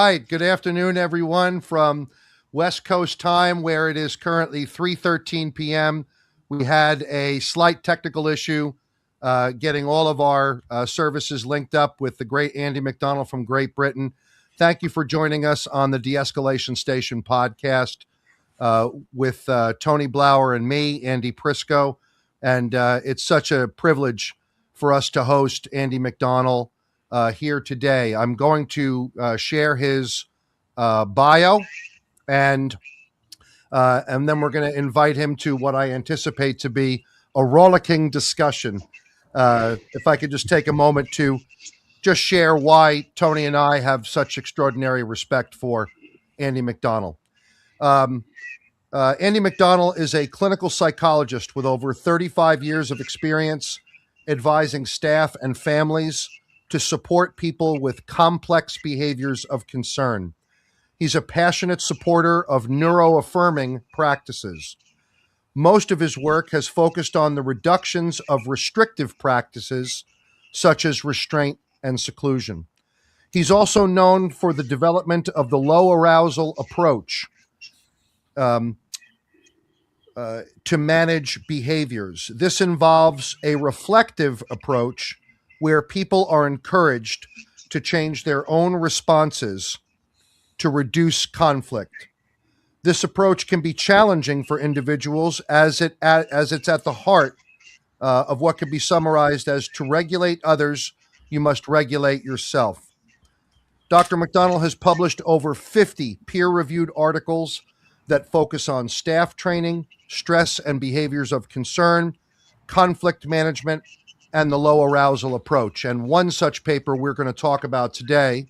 right. Good afternoon, everyone, from West Coast time, where it is currently 3:13 p.m. We had a slight technical issue getting all of our services linked up with the great Andy McDonnell from Great Britain. Thank you for joining us on the De-escalation Station podcast with Tony Blauer and me, Andy Prisco. And it's such a privilege for us to host Andy McDonnell here today. I'm going to share his bio, and then we're going to invite him to what I anticipate to be a rollicking discussion. If I could just take a moment to just share why Tony and I have such extraordinary respect for Andy McDonnell. Andy McDonnell is a clinical psychologist with over 35 years of experience advising staff and families to support people with complex behaviors of concern. He's a passionate supporter of neuroaffirming practices. Most of his work has focused on the reductions of restrictive practices such as restraint and seclusion. He's also known for the development of the low arousal approach to manage behaviors. This involves a reflective approach where people are encouraged to change their own responses to reduce conflict. This approach can be challenging for individuals as it's at the heart of what could be summarized as to regulate others, you must regulate yourself. Dr. McDonnell has published over 50 peer-reviewed articles that focus on staff training, stress and behaviors of concern, conflict management, and the low arousal approach. And one such paper we're going to talk about today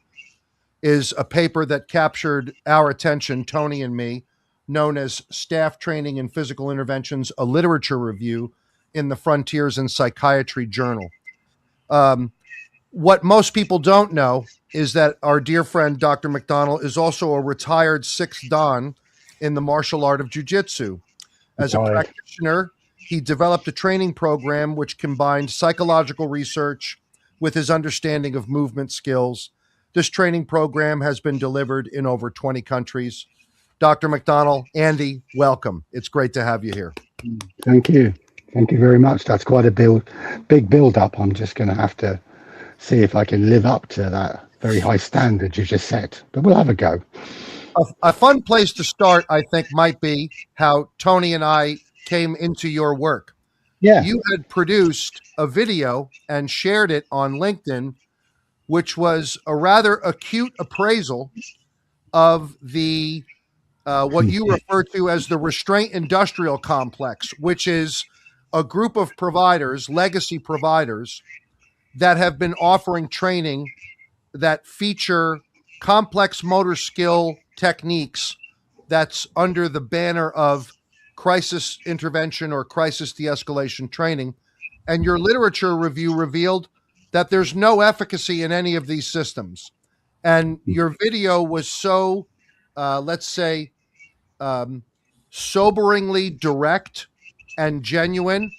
is a paper that captured our attention, Tony and me, known as Staff Training in Physical Interventions, a literature review in the Frontiers in Psychiatry Journal. What most people don't know is that our dear friend, Dr. McDonnell, is also a retired sixth Dan in the martial art of jiu-jitsu. As a practitioner, he developed a training program which combined psychological research with his understanding of movement skills. This training program has been delivered in over 20 countries. Dr. McDonnell, Andy, welcome. It's great to have you here. Thank you. Thank you very much. That's quite a big build-up. I'm just going to have to see if I can live up to that very high standard you just set, but we'll have a go. A fun place to start, I think, might be how Tony and I came into your work. Yeah. You had produced a video and shared it on LinkedIn, which was a rather acute appraisal of the what you refer to as the restraint industrial complex, which is a group of providers, legacy providers, that have been offering training that feature complex motor skill techniques that's under the banner of crisis intervention or crisis de-escalation training. And your literature review revealed that there's no efficacy in any of these systems. And your video was so, let's say, soberingly direct and genuine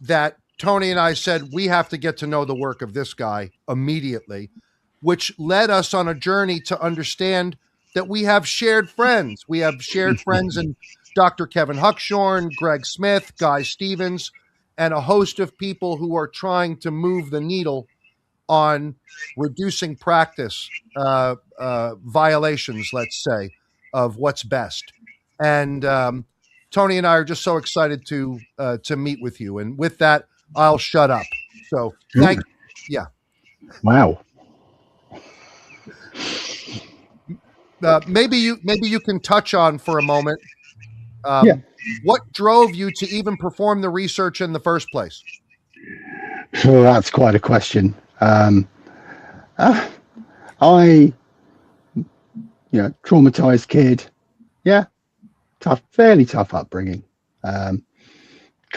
that Tony and I said, we have to get to know the work of this guy immediately, which led us on a journey to understand that we have shared friends. We have shared friends in Dr. Kevin Huckshorn, Greg Smith, Guy Stevens, and a host of people who are trying to move the needle on reducing practice violations, let's say, of what's best. And Tony and I are just so excited to meet with you. And with that, I'll shut up. So thank you. Yeah. Wow. Maybe you can touch on for a moment what drove you to even perform the research in the first place? Sure, that's quite a question. Traumatized kid. Yeah, fairly tough upbringing. Kind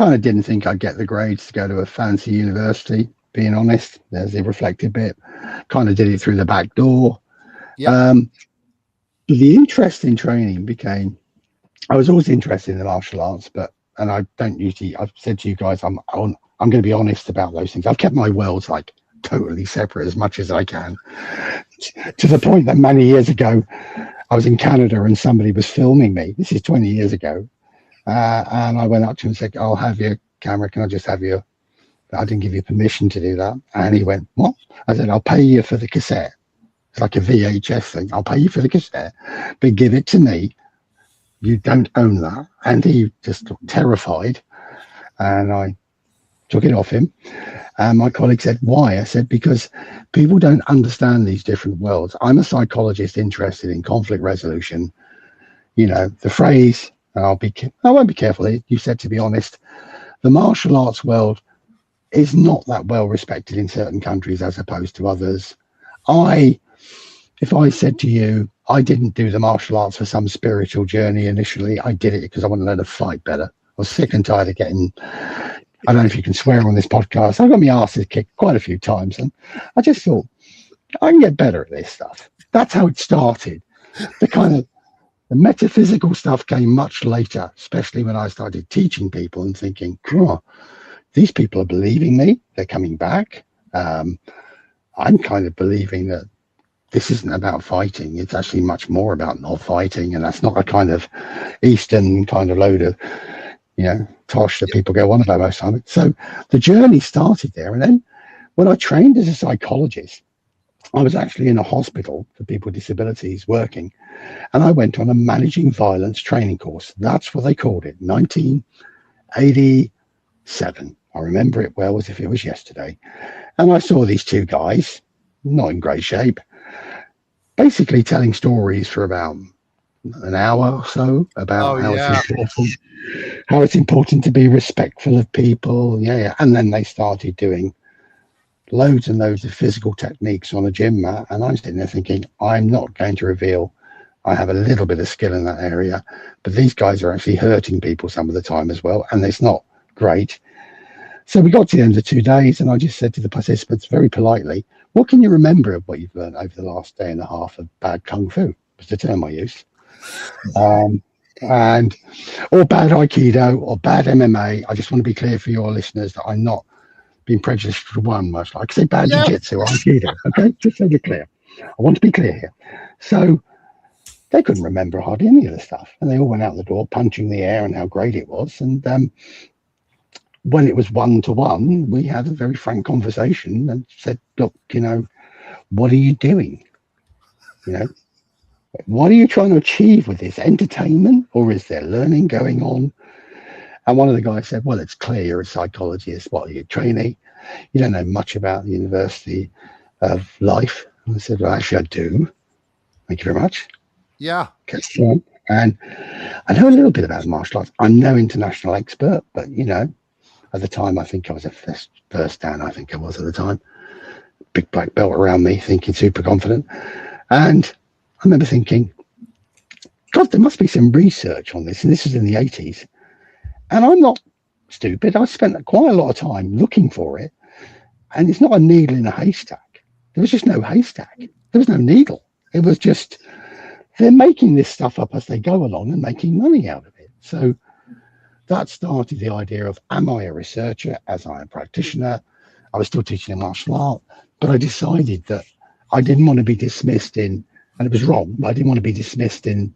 of didn't think I'd get the grades to go to a fancy university, being honest. There's the reflective bit. Kind of did it through the back door. Yep. The interest in training became, I was always interested in the martial arts, and I don't usually, I've said to you guys, I'm going to be honest about those things. I've kept my worlds like totally separate as much as I can. to the point that many years ago, I was in Canada and somebody was filming me. This is 20 years ago. And I went up to him and said, I'll have your camera. Can I just have your... I didn't give you permission to do that. And he went, what? I said, I'll pay you for the cassette. It's like a VHS thing. I'll pay you for the cassette, but give it to me. You don't own that. And he just looked terrified. And I took it off him. And my colleague said, why? I said, because people don't understand these different worlds. I'm a psychologist interested in conflict resolution. You know, the phrase, I won't be careful. You said, to be honest, the martial arts world is not that well respected in certain countries as opposed to others. If I said to you, I didn't do the martial arts for some spiritual journey initially, I did it because I want to learn to fight better. I was sick and tired of getting, I don't know if you can swear on this podcast, I got my arse kicked quite a few times, and I just thought, I can get better at this stuff. That's how it started. The metaphysical stuff came much later, especially when I started teaching people and thinking, oh, these people are believing me. They're coming back. I'm kind of believing that this isn't about fighting. It's actually much more about not fighting. And that's not a kind of Eastern kind of load of, tosh that people go on about most of the time. So the journey started there. And then when I trained as a psychologist, I was actually in a hospital for people with disabilities working. And I went on a managing violence training course. That's what they called it, 1987. I remember it well as if it was yesterday. And I saw these two guys, not in great shape, basically telling stories for about an hour or so about how it's important to be respectful of people. Yeah. And then they started doing loads and loads of physical techniques on a gym mat. And I'm sitting there thinking, I'm not going to reveal I have a little bit of skill in that area, but these guys are actually hurting people some of the time as well. And it's not great. So we got to the end of 2 days, and I just said to the participants very politely, what can you remember of what you've learned over the last day and a half of bad Kung Fu? Was the term I used. Or bad Aikido or bad MMA. I just want to be clear for your listeners that I'm not being prejudiced for one, much like say bad jiu-jitsu or Aikido. Okay, just so you're clear. I want to be clear here. So they couldn't remember hardly any of the stuff, and they all went out the door punching the air and how great it was. And when it was one-to-one, we had a very frank conversation and said, look, what are you doing? What are you trying to achieve with this? Entertainment, or is there learning going on? And one of the guys said, well, it's clear you're a psychologist. What are you, trainee? You don't know much about the University of Life. And I said, well, actually, I do. Thank you very much. Yeah. Okay. And I know a little bit about martial arts. I'm no international expert, but, at the time, I think I was a first dan, I think I was at the time. Big black belt around me, thinking super confident. And I remember thinking, God, there must be some research on this. And this was in the 80s. And I'm not stupid. I spent quite a lot of time looking for it. And it's not a needle in a haystack. There was just no haystack. There was no needle. It was just, they're making this stuff up as they go along and making money out of it. So that started the idea of, am I a researcher as I am a practitioner? I was still teaching a martial art, but I decided that I didn't want to be dismissed in, and it was wrong, but I didn't want to be dismissed in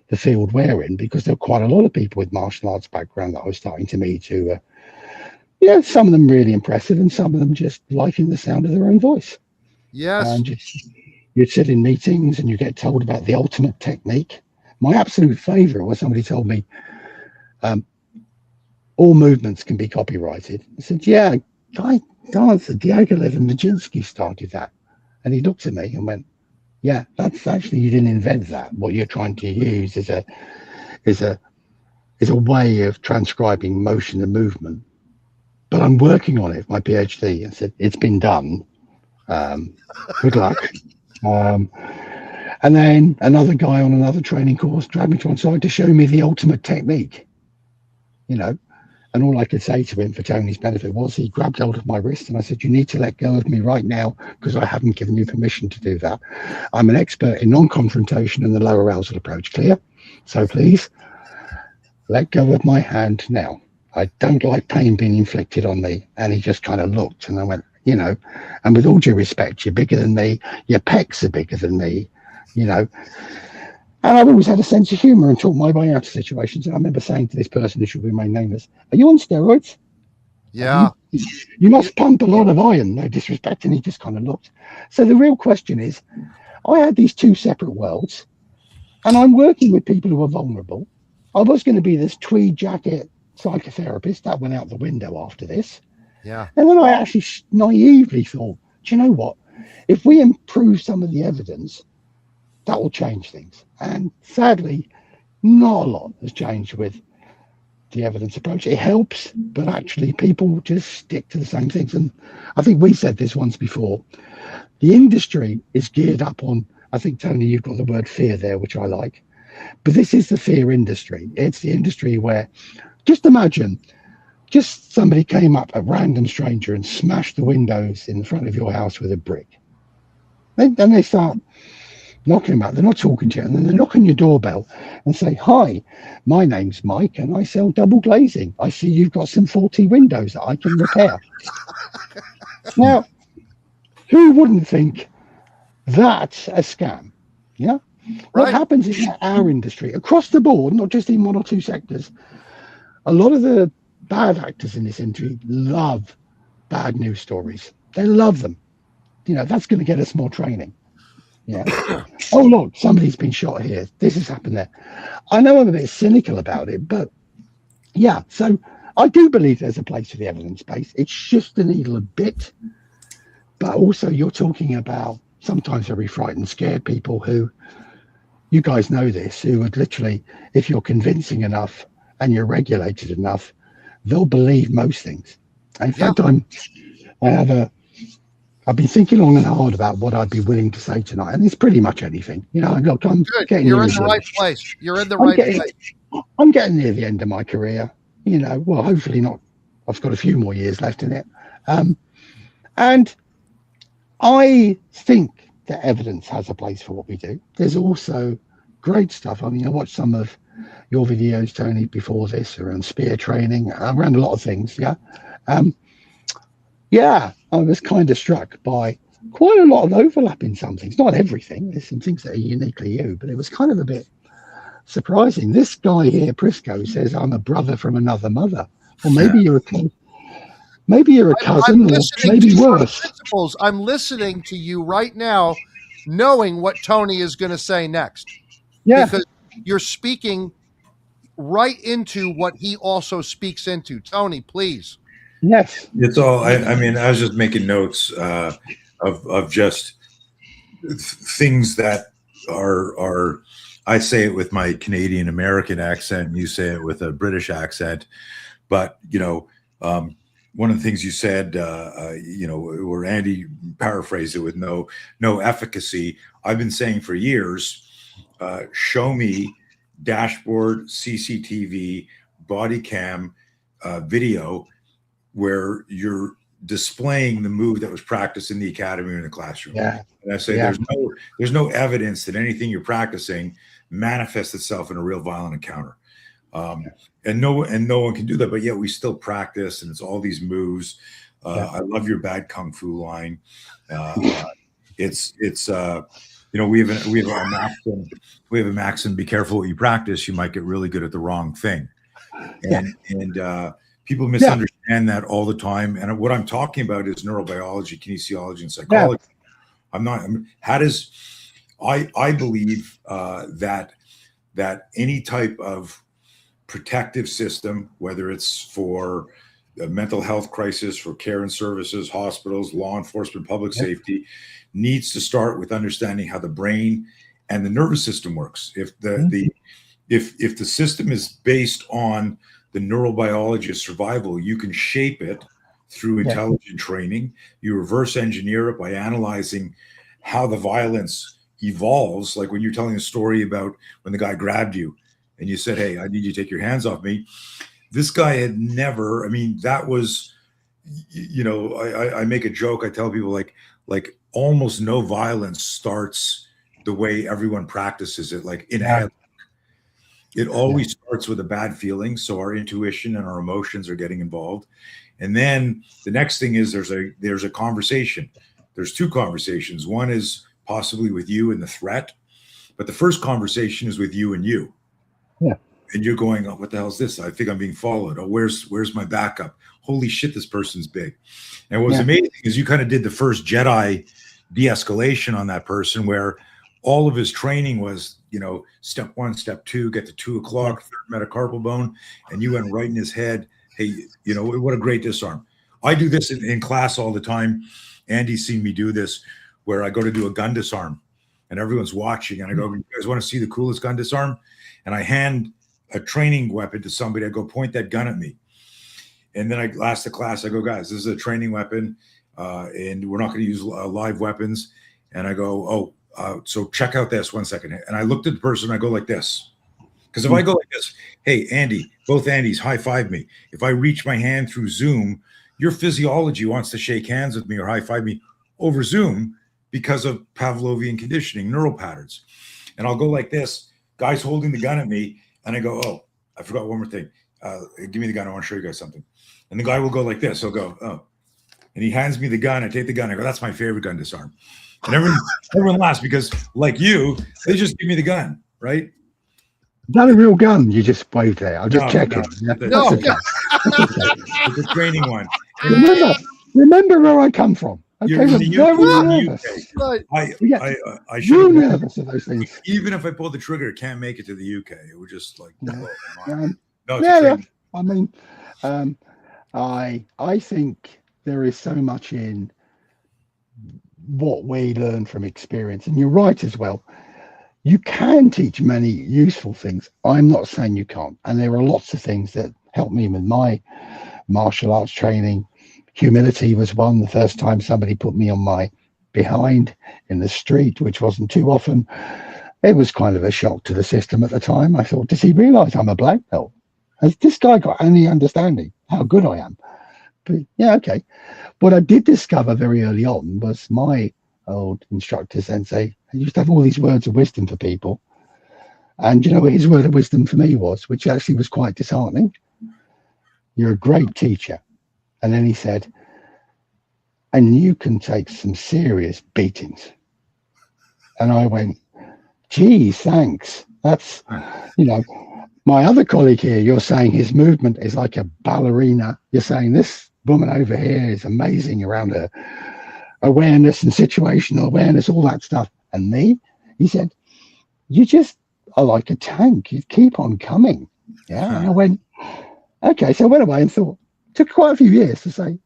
the field we're in, because there were quite a lot of people with martial arts background that I was starting to meet who, some of them really impressive and some of them just liking the sound of their own voice. Yes. And you'd sit in meetings and you get told about the ultimate technique. My absolute favorite was somebody told me, all movements can be copyrighted. I said, yeah, guy dancer Diaghilev and Nijinsky started that. And he looked at me and went, yeah, that's actually, you didn't invent that. What you're trying to use is a way of transcribing motion and movement. But I'm working on it, my PhD. I said, it's been done. Good luck. And then another guy on another training course dragged me to one side to show me the ultimate technique, and all I could say to him for Tony's benefit was he grabbed hold of my wrist and I said, you need to let go of me right now because I haven't given you permission to do that. I'm an expert in non-confrontation and the low arousal approach. Clear? So please let go of my hand now. I don't like pain being inflicted on me. And he just kind of looked and I went, you know, and with all due respect, you're bigger than me, your pecs are bigger than me, you know. And I've always had a sense of humour and talked my way out of situations. And I remember saying to this person who should remain nameless, "Are you on steroids? Yeah. You must pump a lot of iron." No disrespect. And he just kind of looked. So the real question is, I had these two separate worlds, and I'm working with people who are vulnerable. I was going to be this tweed jacket psychotherapist. That went out the window after this. Yeah. And then I actually naively thought, do you know what? If we improve some of the evidence, that will change things. And sadly, not a lot has changed with the evidence approach. It helps, but actually people just stick to the same things. And I think we said this once before. The industry is geared up on, I think, Tony, you've got the word fear there, which I like. But this is the fear industry. It's the industry where, just imagine, just somebody came up, a random stranger, and smashed the windows in the front of your house with a brick. Then they start knocking about. They're not talking to you, and then they knock on your doorbell and say, "Hi, my name's Mike, and I sell double glazing. I see you've got some faulty windows that I can repair." Now, who wouldn't think that's a scam? Yeah. What happens in our industry across the board, not just in one or two sectors, a lot of the bad actors in this industry love bad news stories. They love them. You know, that's going to get us more training. Yeah. Oh, look, somebody's been shot here. This has happened there. I know I'm a bit cynical about it, but yeah. So I do believe there's a place for the evidence base. It's just the needle a bit. But also, you're talking about sometimes very frightened, scared people who, you guys know this, who would literally, if you're convincing enough and you're regulated enough, they'll believe most things. In fact, I've been thinking long and hard about what I'd be willing to say tonight, and it's pretty much anything. You know, look, I'm getting You're in the right place. You're in the right place. I'm getting near the end of my career. You know, well, hopefully not. I've got a few more years left in it, and I think that evidence has a place for what we do. There's also great stuff. I mean, I watched some of your videos, Tony, before this around spear training, around a lot of things. Yeah. Yeah, I was kind of struck by quite a lot of overlap in some things. Not everything. There's some things that are uniquely you, but it was kind of a bit surprising. This guy here, Prisco, says, "I'm a brother from another mother." Well, maybe you're a cousin, or maybe worse. Principles. I'm listening to you right now, knowing what Tony is going to say next. Yeah, because you're speaking right into what he also speaks into. Tony, please. Yes. It's all, I mean, I was just making notes of just things that are, I say it with my Canadian American accent, you say it with a British accent, but, you know, one of the things you said, you know, where Andy paraphrased it with no efficacy. I've been saying for years, show me dashboard, CCTV, body cam, video where you're displaying the move that was practiced in the academy or in the classroom. Yeah. And I say there's no evidence that anything you're practicing manifests itself in a real violent encounter. And no one can do that, but yet we still practice, and it's all these moves. I love your bad kung fu line. It's you know, we have a maxim: be careful what you practice. You might get really good at the wrong thing. And people misunderstand that all the time. And what I'm talking about is neurobiology, kinesiology, and psychology. I believe that any type of protective system, whether it's for a mental health crisis, for care and services, hospitals, law enforcement, public safety, needs to start with understanding how the brain and the nervous system works. If if the system is based on the neurobiology of survival, you can shape it through intelligent training. You reverse engineer it by analyzing how the violence evolves. Like when you're telling a story about when the guy grabbed you and you said, "Hey, I need you to take your hands off me." This guy had never, I mean, that was, you know, I make a joke. I tell people like almost no violence starts the way everyone practices it, like in head. It always starts with a bad feeling. So our intuition and our emotions are getting involved. And then the next thing is there's a conversation. There's two conversations. One is possibly with you and the threat, but the first conversation is with you and you. Yeah. And you're going, oh, what the hell is this? I think I'm being followed. Oh, where's my backup? Holy shit, this person's big. And what was amazing is you kind of did the first Jedi de-escalation on that person, where all of his training was, step 1, step 2, get to 2 o'clock, third metacarpal bone, and you went right in his head. Hey, what a great disarm. I do this in class all the time. Andy's seen me do this, where I go to do a gun disarm and everyone's watching, and I go, you guys want to see the coolest gun disarm? And I hand a training weapon to somebody. I go, point that gun at me. And then I ask the class, I go, guys, this is a training weapon, and we're not going to use live weapons. And I go, so check out this 1 second. And I looked at the person, I go like this. Because if I go like this, hey, Andy, both Andys, high five me. If I reach my hand through Zoom, your physiology wants to shake hands with me or high five me over Zoom because of Pavlovian conditioning, neural patterns. And I'll go like this, guy's holding the gun at me, and I go, oh, I forgot one more thing. Give me the gun. I want to show you guys something. And the guy will go like this. He'll go, oh. And he hands me the gun. I take the gun. I go, that's my favorite gun disarm. And everyone laughs because, like you, they just give me the gun, right? Is that a real gun you just waved there? I'll just check it. No. It's a training one. Remember where I come from. Okay, You're in the UK. Right. I should have nervous of those things. Even if I pulled the trigger, it can't make it to the UK. It would just like I mean, I think there is so much in what we learn from experience, and you're right as well. You can teach many useful things. I'm not saying you can't, and there are lots of things that help me with my martial arts training. Humility was one. The first time somebody put me on my behind in the street, which wasn't too often, it was kind of a shock to the system at the time. I thought, does he realize I'm a black belt? Has this guy got any understanding how good I am? But yeah, okay. What I did discover very early on was my old instructor sensei, he used to have all these words of wisdom for people. And you know what his word of wisdom for me was, which actually was quite disheartening? You're a great teacher. And then he said, and you can take some serious beatings. And I went, gee, thanks. That's, my other colleague here, you're saying his movement is like a ballerina. You're saying this woman over here is amazing around her awareness and situational awareness, all that stuff. And me, he said, you just are like a tank. You keep on coming. Yeah. And I went, okay. So I went away and thought, took quite a few years to say,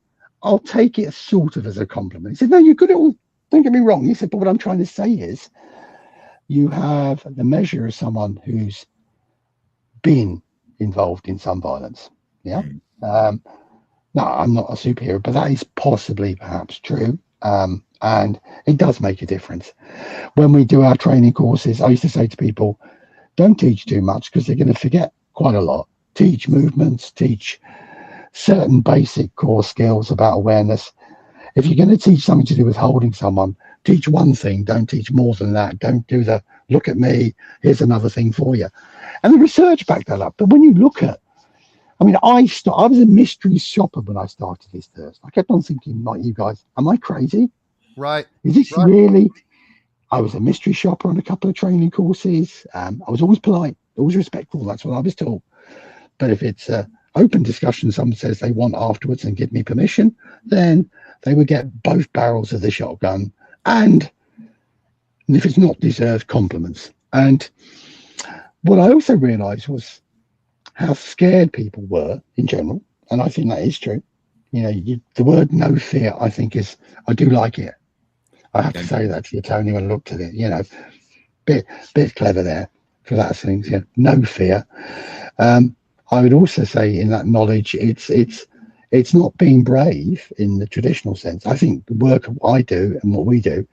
I'll take it sort of as a compliment. He said, no, you're good at all. Don't get me wrong. He said, but what I'm trying to say is you have the measure of someone who's been involved in some violence. Yeah. No, I'm not a superhero, but that is possibly perhaps true. And it does make a difference. When we do our training courses, I used to say to people, don't teach too much because they're going to forget quite a lot. Teach movements, teach certain basic core skills about awareness. If you're going to teach something to do with holding someone, teach one thing, don't teach more than that. Don't do the look at me, here's another thing for you. And the research backed that up. But when you look at, I was a mystery shopper when I started this Thursday. I kept on thinking, like you guys, am I crazy? Right. Is this really? I was a mystery shopper on a couple of training courses. I was always polite, always respectful. That's what I was told. But if it's open discussion, someone says they want afterwards and give me permission, then they would get both barrels of the shotgun. And if it's not deserved, compliments. And what I also realized was how scared people were in general. And I think that is true. The word no fear, I think I do like it. I have to say that to you, Tony, when I looked at it, bit clever there for that thing. Yeah, no fear. I would also say in that knowledge, it's not being brave in the traditional sense. I think the work I do and what we do,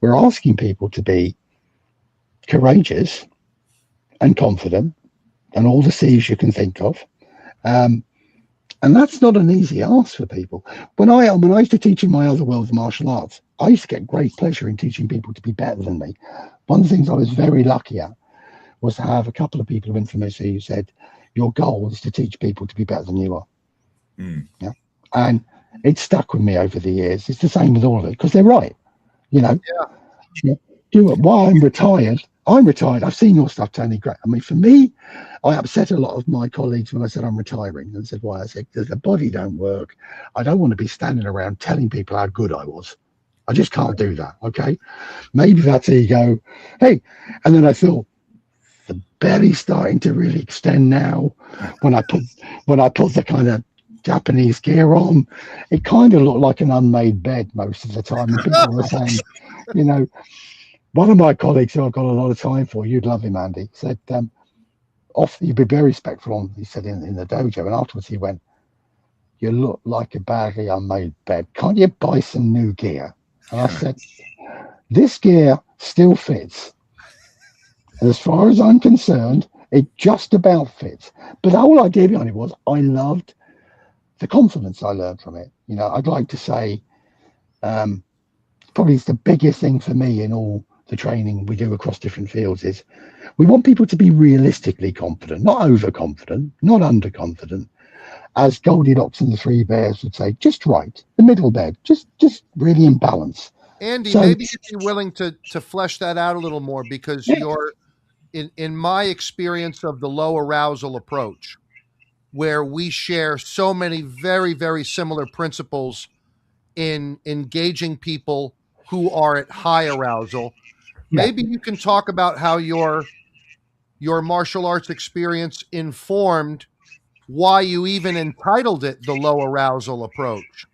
we're asking people to be courageous and confident and all the C's you can think of. And that's not an easy ask for people. When I used to teach in my other world of martial arts, I used to get great pleasure in teaching people to be better than me. One of the things I was very lucky at was to have a couple of people who went from who said, your goal is to teach people to be better than you are. Yeah. And it's stuck with me over the years. It's the same with all of it because they're right. You know, Yeah. do it while I'm retired. I'm retired. I've seen your stuff, Tony. Great. I mean, for me, I upset a lot of my colleagues when I said I'm retiring and said, why? I said, because the body don't work. I don't want to be standing around telling people how good I was. I just can't do that. Okay. Maybe that's ego. Hey, and then I thought the belly's starting to really extend now. When I put the kind of Japanese gear on, it kind of looked like an unmade bed most of the time. And people were saying, you know, one of my colleagues who I've got a lot of time for, you'd love him, Andy, said, off, you'd be very respectful on, he said in the dojo. And afterwards he went, you look like a badly unmade bed. Can't you buy some new gear? And I said, this gear still fits. And as far as I'm concerned, it just about fits. But the whole idea behind it was I loved the confidence I learned from it. You know, I'd like to say probably it's the biggest thing for me in all the training we do across different fields is we want people to be realistically confident, not overconfident, not underconfident. As Goldilocks and the Three Bears would say, just right, the middle bed, just really in balance. Andy, So, maybe you'd be willing to flesh that out a little more because yeah, you're in my experience of the low arousal approach, where we share so many very, very similar principles in engaging people who are at high arousal. yeah. Maybe you can talk about how your martial arts experience informed why you even entitled it the low arousal approach.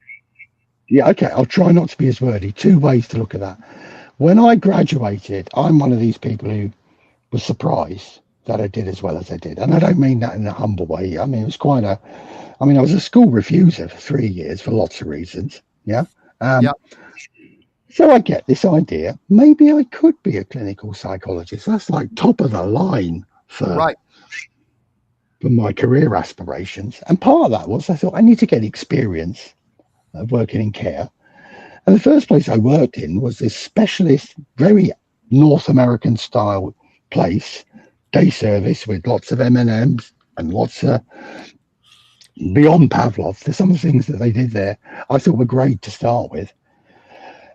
Yeah, okay. I'll try not to be as wordy. Two ways to look at that. When I graduated, I'm one of these people who was surprised that I did as well as I did. And I don't mean that in a humble way. I mean, it was I was a school refuser for 3 years for lots of reasons. Yeah. Yeah. So I get this idea. Maybe I could be a clinical psychologist. That's like top of the line for my career aspirations. And part of that was I thought I need to get experience of working in care. And the first place I worked in was this specialist, very North American style place, day service with lots of M&Ms and lots of beyond Pavlov. There's some of the things that they did there I thought were great to start with.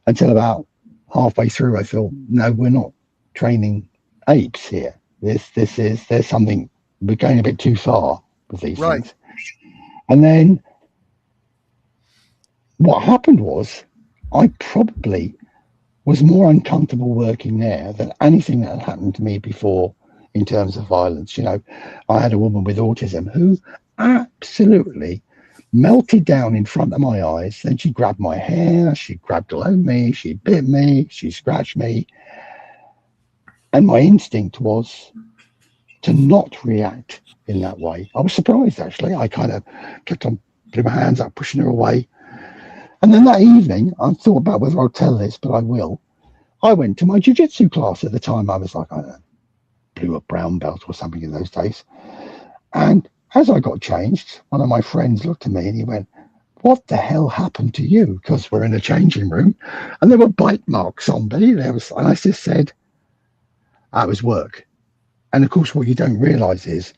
Until about halfway through, I thought, no, we're not training apes here. There's something, we're going a bit too far with these things. And then what happened was I probably was more uncomfortable working there than anything that had happened to me before in terms of violence. You know, I had a woman with autism who absolutely melted down in front of my eyes. Then she grabbed my hair, she grabbed all over me, she bit me, she scratched me. And my instinct was to not react in that way. I was surprised, actually. I kind of kept on putting my hands up, pushing her away. And then that evening, I thought about whether I'll tell this, but I will. I went to my jiu-jitsu class at the time. I was like, I don't know, blue or brown belt or something in those days. And as I got changed, one of my friends looked at me and he went, what the hell happened to you? Because we're in a changing room and there were bite marks on me. And I just said, it was work. And of course, what you don't realize is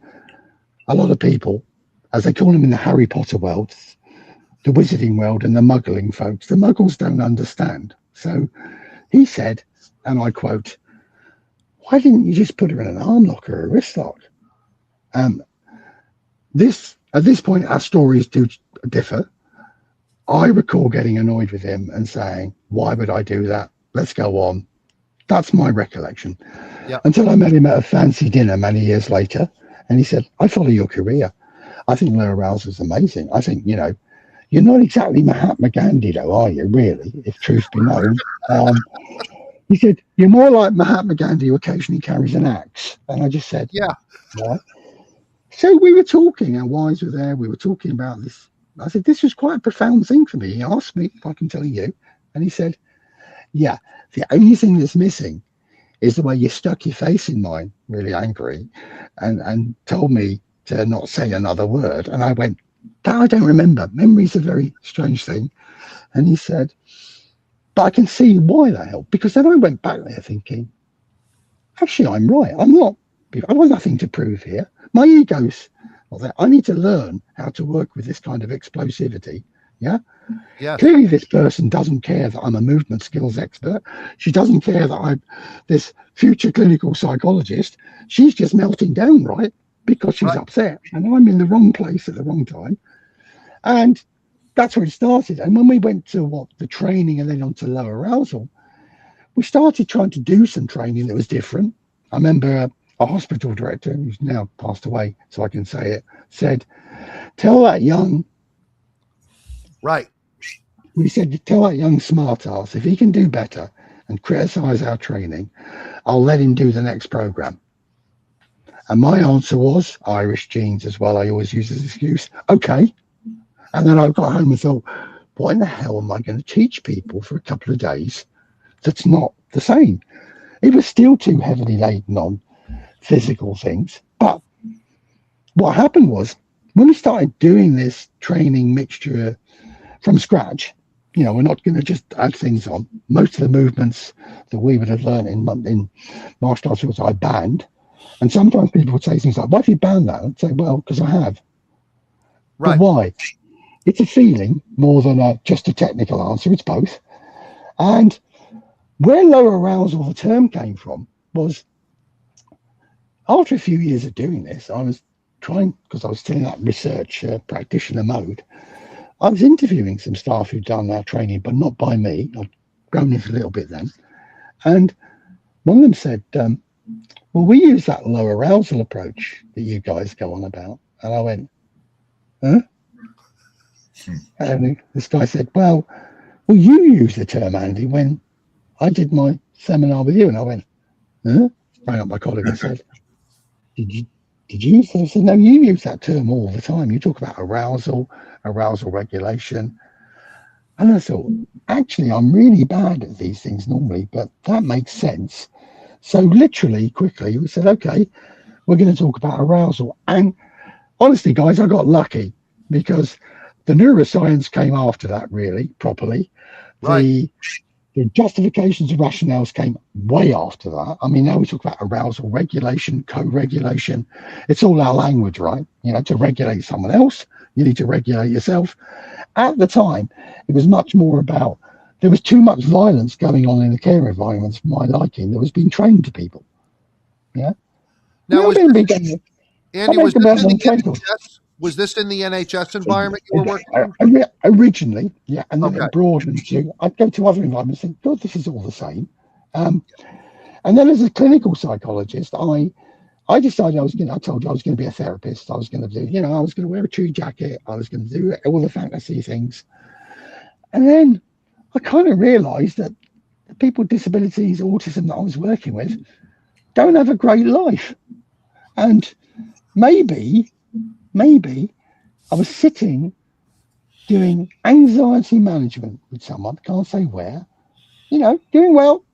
a lot of people, as they call them in the Harry Potter world, the wizarding world and the muggling folks, the muggles don't understand. So he said, and I quote, why didn't you just put her in an arm lock or a wrist lock? At this point, our stories do differ. I recall getting annoyed with him and saying, why would I do that? Let's go on. That's my recollection. Yep. Until I met him at a fancy dinner many years later. And he said, I follow your career. I think low arousal is amazing. I think, you know, you're not exactly Mahatma Gandhi, though, are you, really, if truth be known? He said, you're more like Mahatma Gandhi who occasionally carries an axe. And I just said, yeah. What? So we were talking, our wives were there, we were talking about this. I said, this was quite a profound thing for me. He asked me if I can tell you. And he said, yeah, the only thing that's missing is the way you stuck your face in mine, really angry, and told me to not say another word. And I went, that I don't remember. Memory's a very strange thing. And he said, but I can see why that helped. Because then I went back there thinking, actually, I'm right. I've got nothing to prove here. My ego's not there. I need to learn how to work with this kind of explosivity. Yeah. Yes. Clearly, this person doesn't care that I'm a movement skills expert. She doesn't care that I'm this future clinical psychologist. She's just melting down, right? Because she's upset. And I'm in the wrong place at the wrong time. And that's where it started. And when we went to the training and then on to low arousal, we started trying to do some training that was different. I remember a hospital director who's now passed away, so I can say it, said, tell that young smart ass, if he can do better and criticize our training, I'll let him do the next program. And my answer was Irish genes as well. I always use this excuse. Okay. And then I got home and thought, what in the hell am I going to teach people for a couple of days that's not the same? It was still too heavily laden on physical things. But what happened was when we started doing this training mixture from scratch, we're not going to just add things on. Most of the movements that we would have learned in martial arts was I banned. And sometimes people would say things like, why have you banned that? I'd say, well, because I have. Right. But why? It's a feeling more than just a technical answer. It's both. And where low arousal, the term came from, was after a few years of doing this, I was trying, because I was still in that research practitioner mode, I was interviewing some staff who'd done our training, but not by me. I'd grown it a little bit then. And one of them said, well, we use that low arousal approach that you guys go on about. And I went, huh? And this guy said, well, you use the term, Andy, when I did my seminar with you. And I went, huh? Rang up my colleague and said, did you use that? I said, no, you use that term all the time. You talk about arousal regulation. And I thought, actually, I'm really bad at these things normally, but that makes sense. So literally, quickly, we said, okay, we're going to talk about arousal. And honestly, guys, I got lucky because the neuroscience came after that, really, properly. Right. The justifications and rationales came way after that. I mean, now we talk about arousal regulation, co-regulation. It's all our language, right? To regulate someone else, you need to regulate yourself. At the time, it was much more about, there was too much violence going on in the care environments for my liking that was being trained to people. Yeah. Now, Andy, was this in the NHS environment you were working in? Originally, yeah. And then it broadened to, I'd go to other environments and think, God, this is all the same. And then as a clinical psychologist, I decided I told you I was going to be a therapist. I was going to do, I was going to wear a tree jacket. I was going to do all the fantasy things. And then I kind of realized that the people with disabilities, autism that I was working with don't have a great life. And maybe I was sitting doing anxiety management with someone, can't say where, doing well,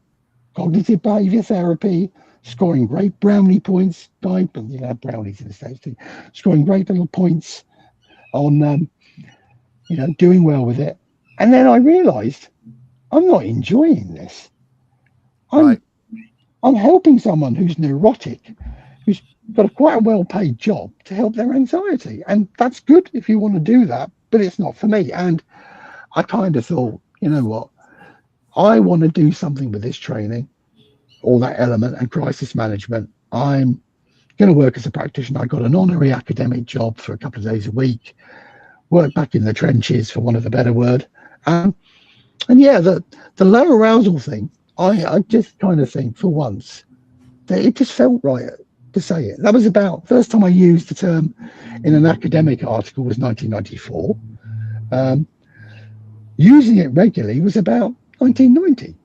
cognitive behavior therapy, scoring great brownie points, brownies in the States too, scoring great little points on, doing well with it. And then I realized I'm not enjoying this. I'm helping someone who's neurotic, who's got quite a well-paid job to help their anxiety. And that's good if you want to do that, but it's not for me. And I kind of thought, you know what? I want to do something with this training, all that element and crisis management. I'm going to work as a practitioner. I got an honorary academic job for a couple of days a week, work back in the trenches, for want of a better word. And yeah, the low arousal thing, I just kind of think for once that it just felt right to say it. That was about, first time I used the term in an academic article was 1994. Using it regularly was about 1990.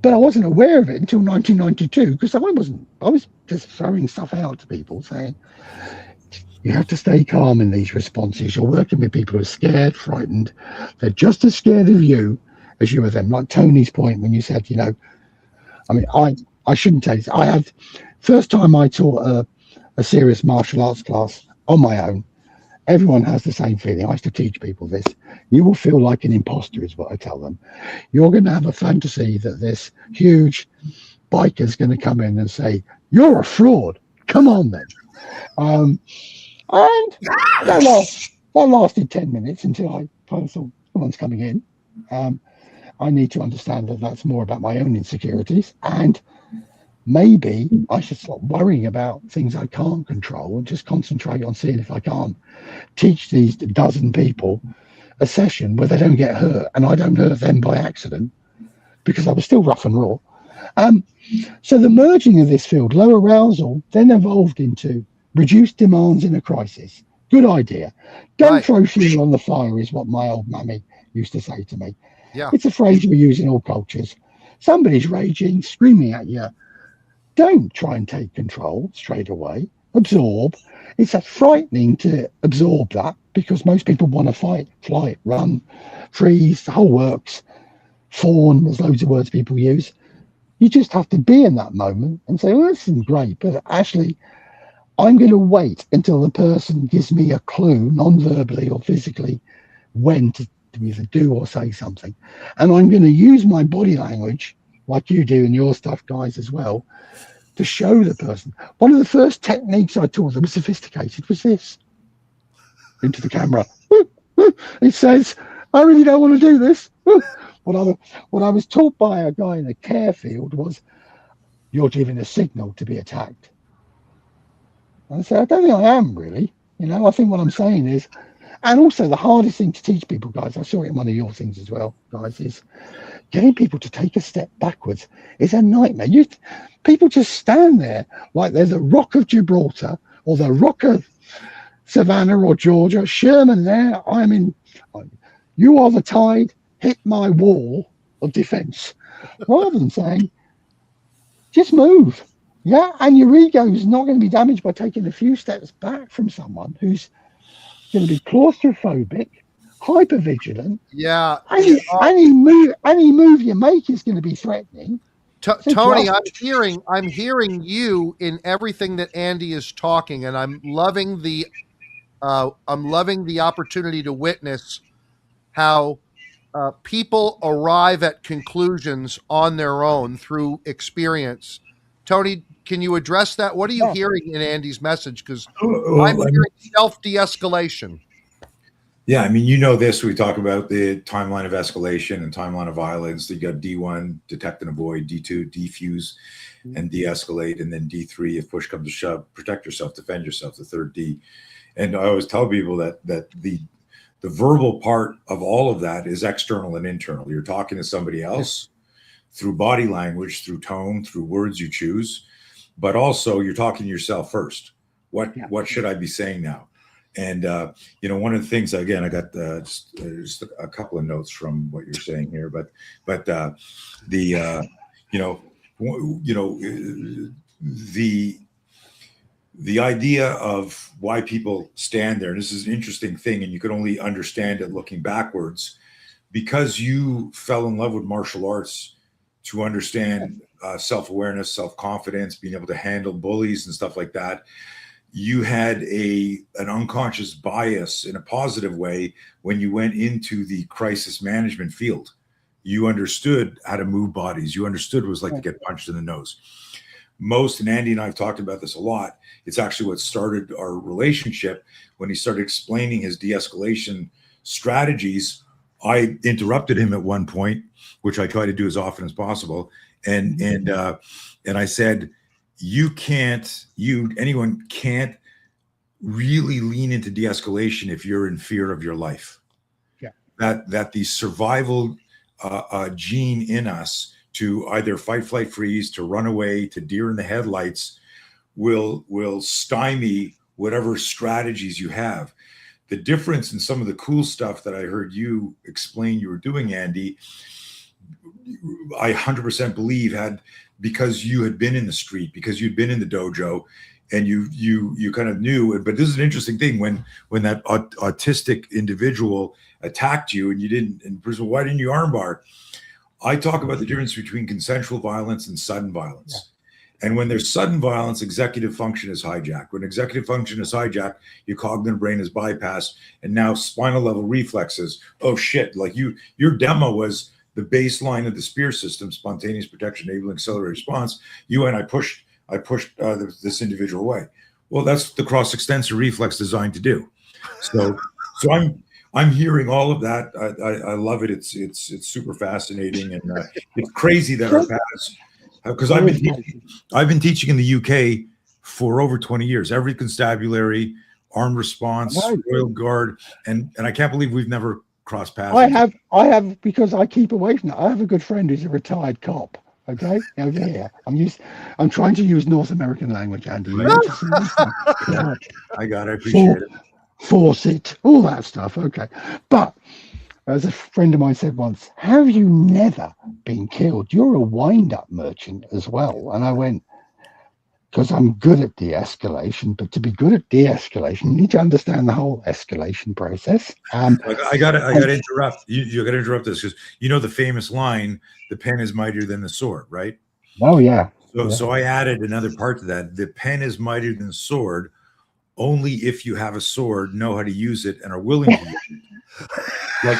But I wasn't aware of it until 1992 because I was just throwing stuff out to people saying, you have to stay calm in these responses. You're working with people who are scared, frightened. They're just as scared of you as you are them. Like Tony's point when you said, I shouldn't tell you. First time I taught a serious martial arts class on my own, everyone has the same feeling. I used to teach people this. You will feel like an imposter is what I tell them. You're going to have a fantasy that this huge biker is going to come in and say, you're a fraud. Come on then. And that lasted 10 minutes until I kind of thought, one's coming in. I need to understand that that's more about my own insecurities, and maybe I should stop worrying about things I can't control and just concentrate on seeing if I can't teach these dozen people a session where they don't get hurt and I don't hurt them by accident, because I was still rough and raw. So the merging of this field, low arousal, then evolved into reduced demands in a crisis. Good idea. Don't throw fuel on the fire is what my old mammy used to say to me. Yeah. It's a phrase we use in all cultures. Somebody's raging, screaming at you. Don't try and take control straight away. Absorb. It's frightening to absorb that, because most people want to fight, flight, run, freeze, the whole works. Fawn, there's loads of words people use. You just have to be in that moment and say, well, this isn't great, but actually, I'm going to wait until the person gives me a clue, non-verbally or physically, when to either do or say something. And I'm going to use my body language, like you do in your stuff, guys, as well, to show the person. One of the first techniques I taught that was sophisticated was this. Into the camera. It says, I really don't want to do this. What I was taught by a guy in a care field was, you're giving a signal to be attacked. And I said, I don't think I am really. I think what I'm saying is, and also the hardest thing to teach people, guys, I saw it in one of your things as well, guys, is getting people to take a step backwards is a nightmare. People just stand there like they're the Rock of Gibraltar or the Rock of Savannah or Georgia. Sherman there, you are the tide, hit my wall of defense, rather than saying, just move. Yeah, and your ego is not going to be damaged by taking a few steps back from someone who's going to be claustrophobic, hypervigilant. Yeah. Any move you make is going to be threatening. Tony, I'm hearing you in everything that Andy is talking, and I'm loving the opportunity to witness how people arrive at conclusions on their own through experience. Tony, can you address that? What are you hearing in Andy's message? Because I'm hearing self-de-escalation. Yeah, this, we talk about the timeline of escalation and timeline of violence. You got D1, detect and avoid, D2, defuse and de-escalate, and then D3, if push comes to shove, protect yourself, defend yourself, the third D. And I always tell people that the verbal part of all of that is external and internal. You're talking to somebody else through body language, through tone, through words you choose, but also you're talking to yourself first. What should I be saying now? And one of the things, again, I got just a couple of notes from what you're saying here, but the idea of why people stand there, and this is an interesting thing, and you can only understand it looking backwards, because you fell in love with martial arts to understand self-awareness, self-confidence, being able to handle bullies and stuff like that. You had an unconscious bias in a positive way when you went into the crisis management field. You understood how to move bodies. You understood what it was like to get punched in the nose. And Andy and I have talked about this a lot. It's actually what started our relationship when he started explaining his de-escalation strategies. I interrupted him at one point, which I try to do as often as possible. And I said, anyone can't really lean into de-escalation if you're in fear of your life. Yeah. That the survival gene in us to either fight, flight, freeze, to run away, to deer in the headlights will stymie whatever strategies you have. The difference in some of the cool stuff that I heard you explain you were doing, Andy, I 100% believe because you had been in the street, because you'd been in the dojo, and you kind of knew. But this is an interesting thing when that autistic individual attacked you and you didn't, and Prisco, why didn't you armbar? I talk about the difference between consensual violence and sudden violence. Yeah. And when there's sudden violence, executive function is hijacked. When executive function is hijacked, your cognitive brain is bypassed, and now spinal level reflexes. Oh shit! Like your demo was the baseline of the SPEAR system, spontaneous protection, enabling accelerated response. I pushed this individual away. Well, that's the cross extensor reflex designed to do. So I'm hearing all of that. I love it. It's super fascinating, and it's crazy that our paths. Because I've been teaching in the UK for over 20 years. Every constabulary, armed response, Royal Guard, and I can't believe we've never crossed paths. I have because I keep away from that. I have a good friend who's a retired cop. Okay, over here. I'm trying to use North American language, Andy. I got it. I appreciate it. Force it, all that stuff. Okay, but as a friend of mine said once, have you never been killed? You're a wind-up merchant as well. And I went, because I'm good at de-escalation, but to be good at de-escalation, you need to understand the whole escalation process. I got to interrupt. You got to interrupt this because you know the famous line: "The pen is mightier than the sword." Right? Oh yeah. So I added another part to that: the pen is mightier than the sword. Only if you have a sword, know how to use it, and are willing to use it. Like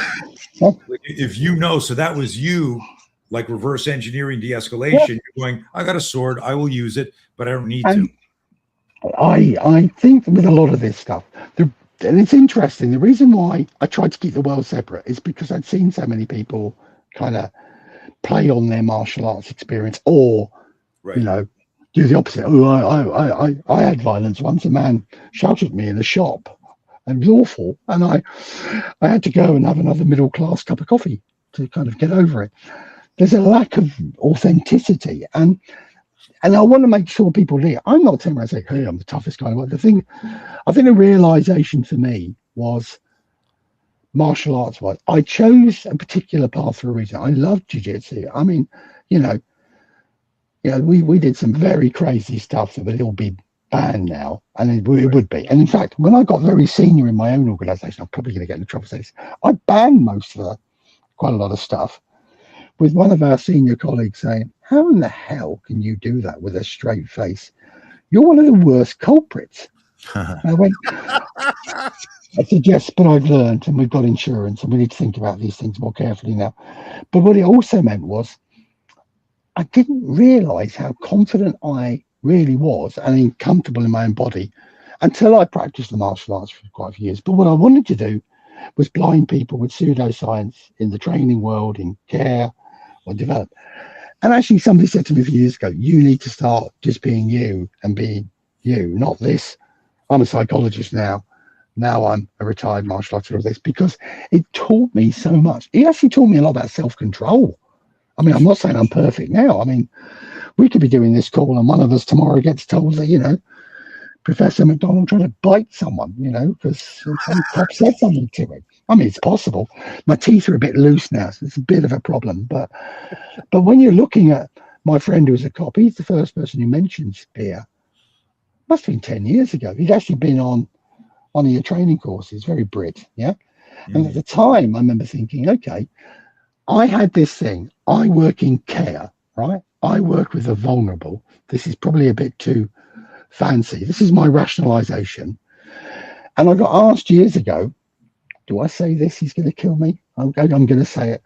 if you know, so that was you, like reverse engineering de-escalation. You're going, I got a sword, I will use it, but I don't need to. I think with a lot of this stuff, and it's interesting. The reason why I tried to keep the world separate is because I'd seen so many people kind of play on their martial arts experience, or do the opposite. Oh, I had violence once. A man shouted at me in a shop, and it was awful. And I had to go and have another middle class cup of coffee to kind of get over it. There's a lack of authenticity, and I want to make sure people hear. I'm not saying I say, "Hey, I'm the toughest guy." But I think the realization for me was martial arts wise. I chose a particular path for a reason. I love jiu-jitsu. I mean, we did some very crazy stuff that would all be banned now, and it would be. And in fact, when I got very senior in my own organisation, I'm probably going to get in trouble for this. I banned quite a lot of stuff, with one of our senior colleagues saying, "How in the hell can you do that with a straight face? You're one of the worst culprits." I went, I said, "Yes, but I've learned, and we've got insurance, and we need to think about these things more carefully now." But what it also meant was, I didn't realize how confident I really was and comfortable in my own body until I practiced the martial arts for quite a few years. But what I wanted to do was blind people with pseudoscience in the training world, in care or develop. And actually, somebody said to me a few years ago, "You need to start just being you and being you, not this. I'm a psychologist now. Now I'm a retired martial artist, or this," because it taught me so much. It actually taught me a lot about self-control. I mean, I'm not saying I'm perfect now. I mean, we could be doing this call and one of us tomorrow gets told that, Professor McDonnell trying to bite someone, because some cop said something to him. I mean, it's possible. My teeth are a bit loose now, so it's a bit of a problem. But when you're looking at my friend who's a cop, he's the first person who mentions fear. Must have been 10 years ago. He'd actually been on one of your training courses, very Brit, yeah? Mm-hmm. And at the time, I remember thinking, okay, I had this thing. I work in care, right? I work with the vulnerable. This is probably a bit too fancy. This is my rationalization. And I got asked years ago, do I say this? He's going to kill me. I'm going to say it.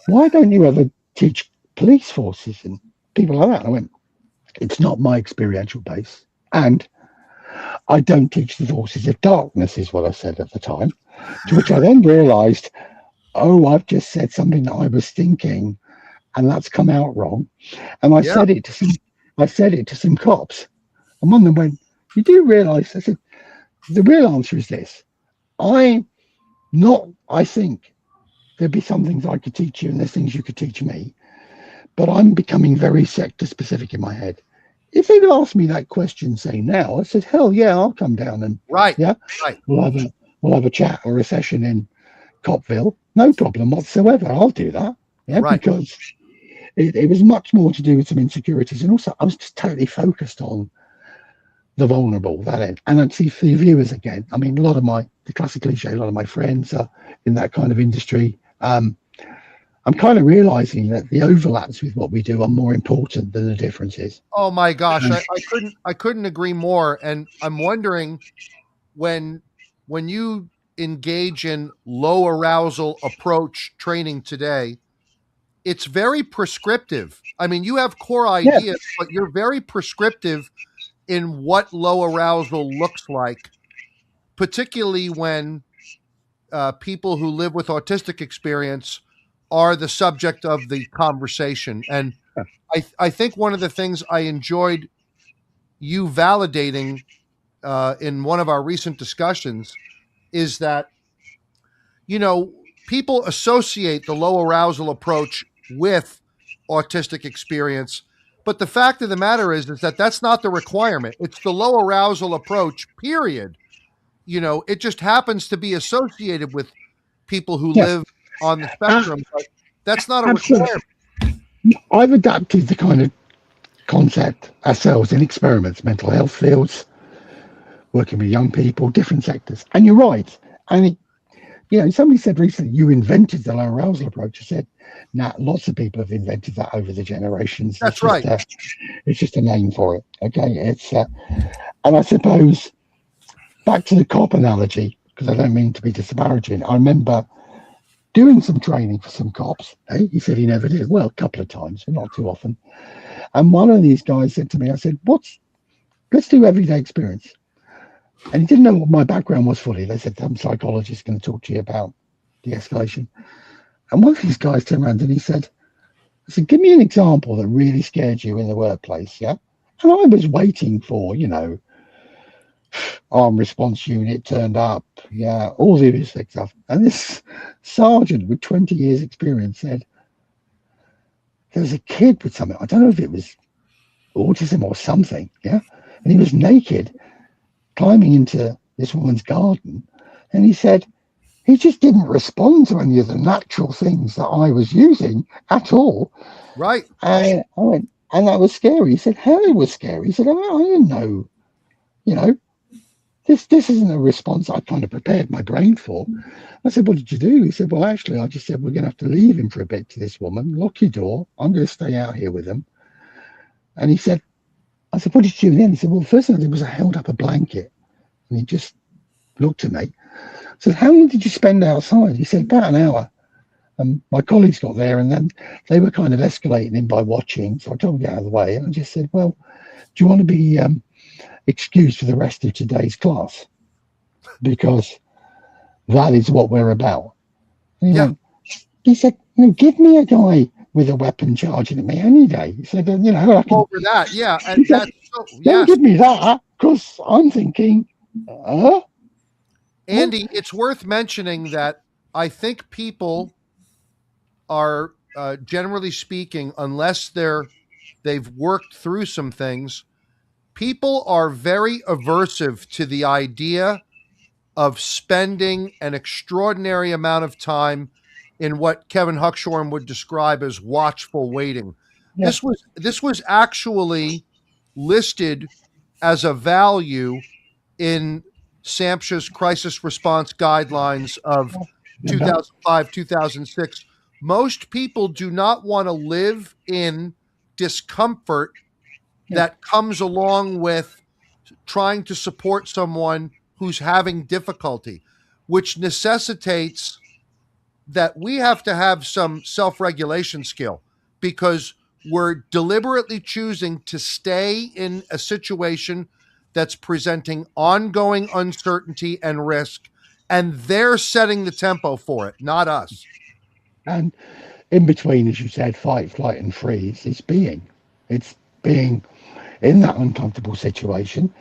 Why don't you ever teach police forces and people like that? And I went, it's not my experiential base. And I don't teach the forces of darkness, is what I said at the time. To which I then realized, oh, I've just said something that I was thinking, and that's come out wrong. And I said it to some cops. And one of them went, "You do realize?" I said, "The real answer is this. I think there'd be some things I could teach you and there's things you could teach me, but I'm becoming very sector specific in my head. If they'd asked me that question, say now, I said, hell yeah, I'll come down and we'll have a chat or a session in Copville. No problem whatsoever. I'll do that. Yeah, because it was much more to do with some insecurities, and also I was just totally focused on the vulnerable, that end. And I'd see for the viewers again. I mean, the classic cliche, a lot of my friends are in that kind of industry. I'm kind of realizing that the overlaps with what we do are more important than the differences. Oh my gosh, I couldn't agree more. And I'm wondering, when you engage in low arousal approach training today, it's very prescriptive. I mean, you have core ideas, but you're very prescriptive in what low arousal looks like, particularly when people who live with autistic experience are the subject of the conversation. And I think one of the things I enjoyed you validating in one of our recent discussions is that, you know, people associate the low arousal approach with autistic experience. But the fact of the matter is that that's not the requirement. It's the low arousal approach, period. You know, it just happens to be associated with people who Yeah. live on the spectrum, but that's not a Absolutely. requirement. I've adapted the kind of concept ourselves in experiments, mental health fields, working with young people, different sectors. And you're right. And somebody said recently, you invented the low arousal approach. I said, nah, lots of people have invented that over the generations. That's right. It's just a name for it. Okay. And I suppose back to the cop analogy, because I don't mean to be disparaging. I remember doing some training for some cops. He said he never did. Well, a couple of times, but not too often. And one of these guys said to me, I said, let's do everyday experience. And he didn't know what my background was fully. They said, some psychologist is going to talk to you about de-escalation. And one of these guys turned around and he said, give me an example that really scared you in the workplace. Yeah. And I was waiting for, armed response unit turned up. Yeah. All the basic stuff. And this sergeant with 20 years experience said, there was a kid with something. I don't know if it was autism or something. Yeah. And he was naked, climbing into this woman's garden, and he said he just didn't respond to any of the natural things that I was using at all. Right. And I went, and that was scary. He said, how it was scary? He said, I didn't know, this isn't a response I kind of prepared my brain for. I said, what did you do? He said, well, actually, I just said, we're going to have to leave him for a bit to this woman, lock your door. I'm going to stay out here with him. And he said, I said, what did you do then? He said, well, the first thing I did was I held up a blanket. And he just looked at me. I said, how long did you spend outside? He said, about an hour. And my colleagues got there, and then they were kind of escalating him by watching. So I told him to get out of the way. And I just said, well, do you want to be excused for the rest of today's class? Because that is what we're about. And he said, give me a guy with a weapon charging at me any day. He said, I can over that. Yeah. And said, don't give me that, because I'm thinking, Andy, it's worth mentioning that I think people are generally speaking, unless they've worked through some things, people are very aversive to the idea of spending an extraordinary amount of time in what Kevin Huckshorn would describe as watchful waiting. Yeah. This was actually listed as a value in SAMHSA's crisis response guidelines of 2005, 2006. Most people do not want to live in discomfort that comes along with trying to support someone who's having difficulty, which necessitates that we have to have some self-regulation skill, because we're deliberately choosing to stay in a situation that's presenting ongoing uncertainty and risk, and they're setting the tempo for it, not us. And in between, as you said, fight, flight, and freeze, it's being in that uncomfortable situation.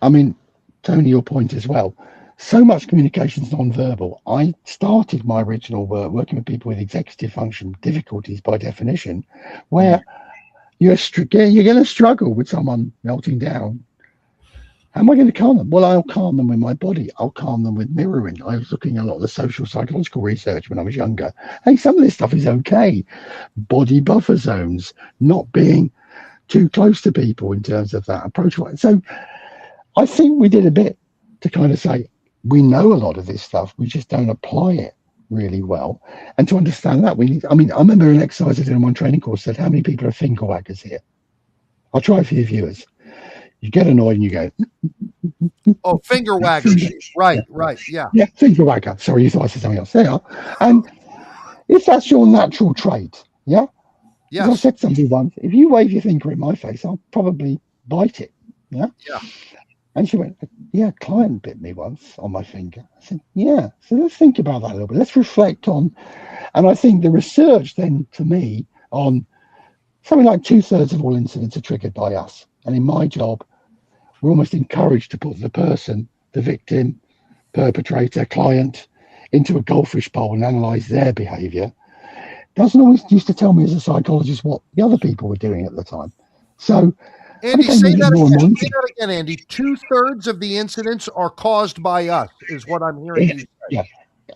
I mean, Tony, your point as well. So much communication is non-verbal. I started my original work working with people with executive function difficulties by definition, where you're going to struggle with someone melting down. How am I going to calm them? Well, I'll calm them with my body. I'll calm them with mirroring. I was looking at a lot of the social psychological research when I was younger. Hey, some of this stuff is okay. Body buffer zones, not being too close to people in terms of that approach. So I think we did a bit to kind of say, we know a lot of this stuff, we just don't apply it really well. And to understand that, I remember an exercise I did in one training course said, how many people are finger waggers here? I'll try for your viewers. You get annoyed and you go, oh, finger waggers. Right, yeah. Yeah, finger wagger. Sorry, you thought I said something else. There you are. And if that's your natural trait, yes. As I said to somebody once, if you wave your finger in my face, I'll probably bite it. Yeah. Yeah. And she went, yeah, client bit me once on my finger. I said, yeah. So let's think about that a little bit. Let's reflect on, and I think the research then to me on something like 2/3 of all incidents are triggered by us. And in my job, we're almost encouraged to put the person, the victim, perpetrator, client, into a goldfish bowl and analyze their behavior. Doesn't always used to tell me as a psychologist what the other people were doing at the time. So Andy, say that again. Say that again, Andy. 2/3 of the incidents are caused by us, is what I'm hearing you say. Yeah.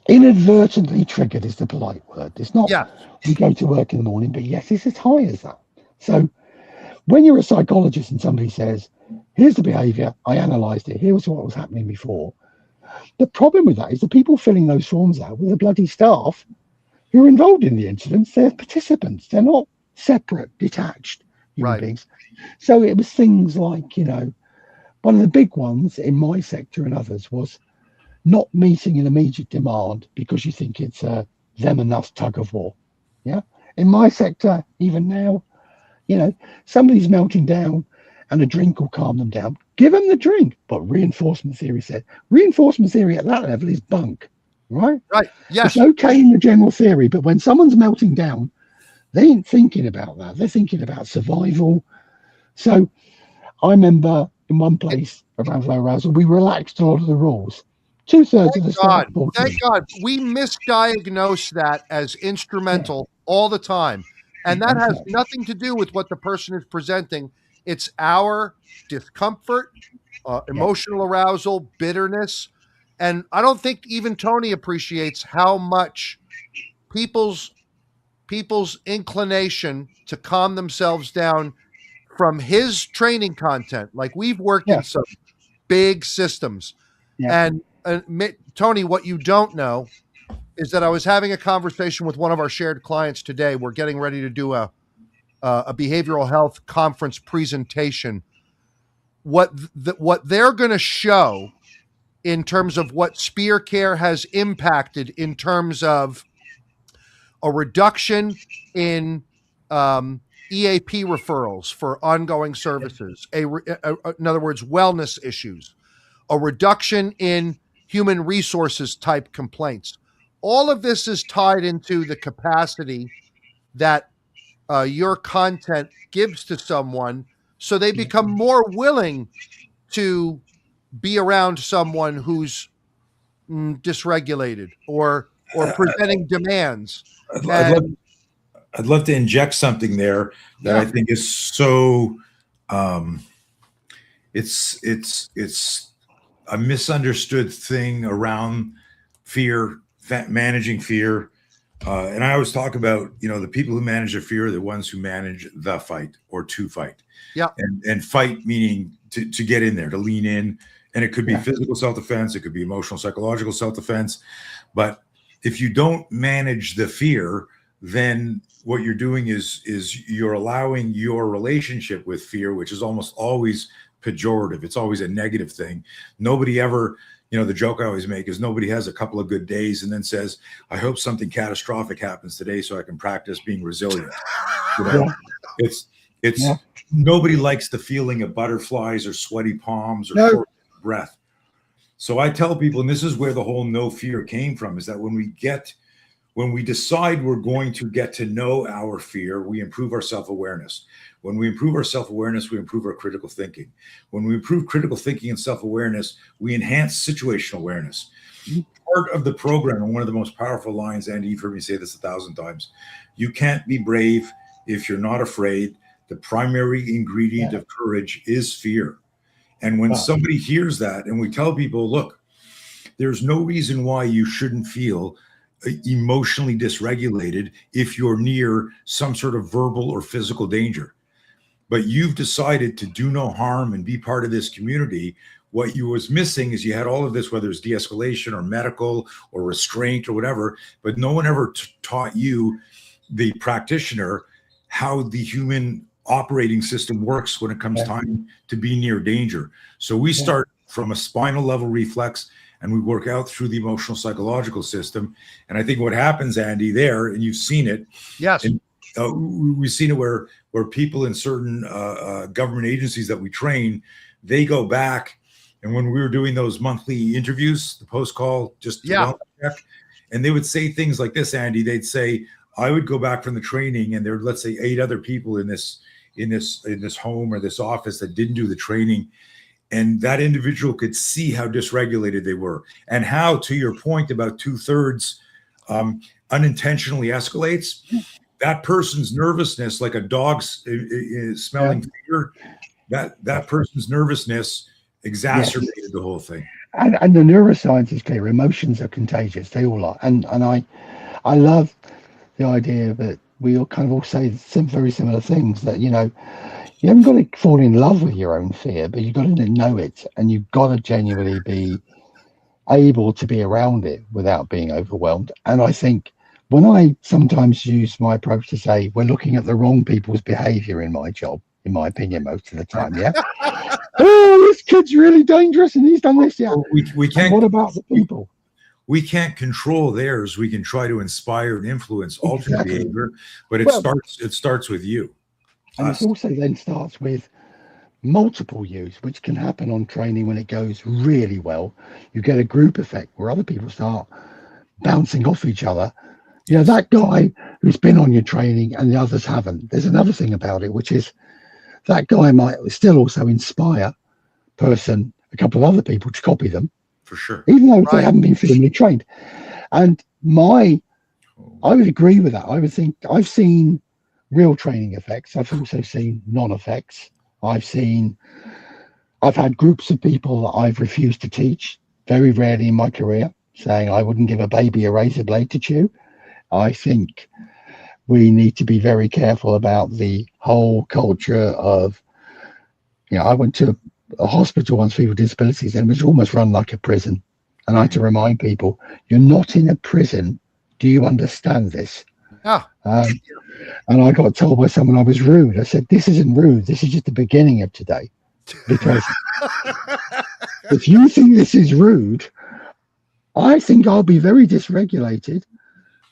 Inadvertently triggered is the polite word. It's not Yes. we go to work in the morning, but yes, it's as high as that. So when you're a psychologist and somebody says, here's the behavior, I analysed it, here's what was happening before. The problem with that is the people filling those forms out were the bloody staff who are involved in the incidents. They're participants. They're not separate, detached human beings. So it was things like, one of the big ones in my sector and others was not meeting an immediate demand because you think it's a them and us tug of war. Yeah. In my sector, even now, somebody's melting down and a drink will calm them down. Give them the drink. But reinforcement theory said reinforcement theory at that level is bunk. Right? Right. Yes. It's okay in the general theory, but when someone's melting down, they ain't thinking about that. They're thinking about survival. So I remember in one place around Arousal, we relaxed a lot of the rules. 2/3 of the staff. Thank God. We misdiagnose that as instrumental all the time. And that has nothing to do with what the person is presenting. It's our discomfort, emotional arousal, bitterness. And I don't think even Tony appreciates how much people's inclination to calm themselves down from his training content. Like we've worked in some big systems. And Tony, what you don't know is that I was having a conversation with one of our shared clients today. We're getting ready to do a behavioral health conference presentation. What they're going to show in terms of what Spear Care has impacted in terms of a reduction in EAP referrals for ongoing services, in other words, wellness issues, a reduction in human resources type complaints. All of this is tied into the capacity that your content gives to someone so they become more willing to be around someone who's dysregulated or presenting demands. I'd love to inject something there that I think is so it's a misunderstood thing around fear, managing fear. And I always talk about, the people who manage their fear are the ones who manage the fight or to fight. Yeah. And fight meaning to get in there, to lean in. And it could be physical self-defense. It could be emotional, psychological self-defense. But if you don't manage the fear, then what you're doing is you're allowing your relationship with fear, which is almost always pejorative. It's always a negative thing. Nobody ever, the joke I always make is nobody has a couple of good days and then says, I hope something catastrophic happens today so I can practice being resilient. It's nobody likes the feeling of butterflies or sweaty palms or short breath. So I tell people, and this is where the whole no fear came from, is that when we decide we're going to get to know our fear, we improve our self-awareness. When we improve our self-awareness, we improve our critical thinking. When we improve critical thinking and self-awareness, we enhance situational awareness. Part of the program, and one of the most powerful lines, Andy, you've heard me say this 1,000 times, you can't be brave if you're not afraid. The primary ingredient of courage is fear. And when somebody hears that, and we tell people, look, there's no reason why you shouldn't feel emotionally dysregulated if you're near some sort of verbal or physical danger. But you've decided to do no harm and be part of this community. What you was missing is you had all of this, whether it's de-escalation or medical or restraint or whatever, but no one ever taught you, the practitioner, how the human operating system works when it comes time to be near danger. So we start from a spinal level reflex and we work out through the emotional psychological system. And I think what happens, Andy, there, and you've seen it. Yes. And, we've seen it where people in certain government agencies that we train, they go back And when we were doing those monthly interviews, the post call, just to wellness check, and they would say things like this, Andy. They'd say, I would go back from the training, and there were, let's say, 8 other people in this home or this office that didn't do the training. And that individual could see how dysregulated they were, and how, to your point about 2/3 unintentionally escalates. That person's nervousness, like a dog's smelling fear, that person's nervousness exacerbated the whole thing. And the neuroscience is clear. Emotions are contagious. They all are. And I love the idea that we all kind of all say some very similar things, that, you haven't got to fall in love with your own fear, but you've got to know it, and you've got to genuinely be able to be around it without being overwhelmed. And I think when I sometimes use my approach to say, we're looking at the wrong people's behavior in my job, in my opinion, most of the time, oh, this kid's really dangerous and he's done this, we can't. And what about the people? We can't control theirs. We can try to inspire and influence alternate behavior, but it starts with you. And it also then starts with multiple use, which can happen on training when it goes really well. You get a group effect where other people start bouncing off each other. That guy who's been on your training and the others haven't. There's another thing about it, which is that guy might still also inspire a couple of other people to copy them. For sure. Even though they haven't been formally trained. And I would agree with that. I would think I've seen real training effects. I've also seen non-effects. I've had groups of people that I've refused to teach very rarely in my career, saying I wouldn't give a baby a razor blade to chew. I think we need to be very careful about the whole culture of, I went to a hospital once for people with disabilities, and it was almost run like a prison. And I had to remind people, you're not in a prison. Do you understand this? And I got told by someone I was rude. I said, this isn't rude. This is just the beginning of today. Because if you think this is rude, I think I'll be very dysregulated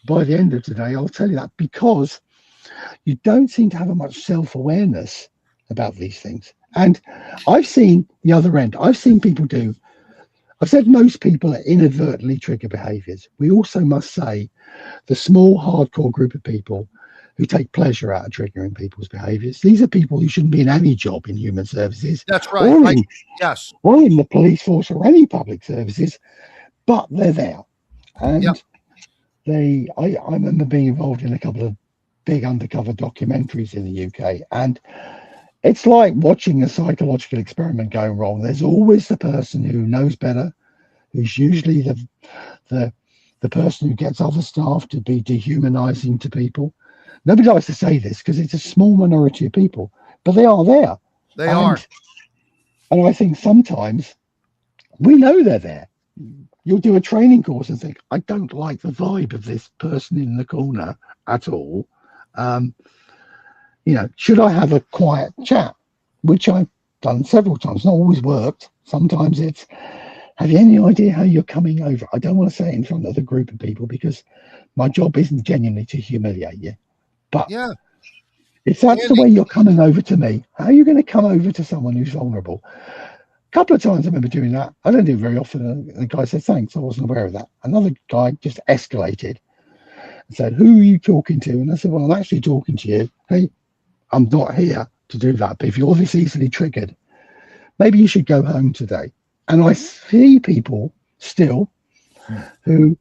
by the end of today. I'll tell you that, because you don't seem to have much self-awareness about these things. And I've seen the other end. I've seen people I've said most people inadvertently trigger behaviors. We also must say the small hardcore group of people who take pleasure out of triggering people's behaviors. These are people who shouldn't be in any job in human services. That's right. Or in the police force or any public services, but they're there. And I remember being involved in a couple of big undercover documentaries in the UK, and it's like watching a psychological experiment going wrong. There's always the person who knows better, who's usually the person who gets other staff to be dehumanizing to people. Nobody likes to say this because it's a small minority of people, but they are there. They are. And I think sometimes we know they're there. You'll do a training course and think, I don't like the vibe of this person in the corner at all. Should I have a quiet chat? Which I've done several times, not always worked. Sometimes it's, have you any idea how you're coming over? I don't want to say it in front of a group of people because my job isn't genuinely to humiliate you. But if that's the way you're coming over to me, how are you going to come over to someone who's vulnerable? A couple of times I remember doing that. I don't do it very often. And the guy said, thanks, I wasn't aware of that. Another guy just escalated and said, who are you talking to? And I said, well, I'm actually talking to you. Hey, I'm not here to do that. But if you're this easily triggered, maybe you should go home today. And I see people still who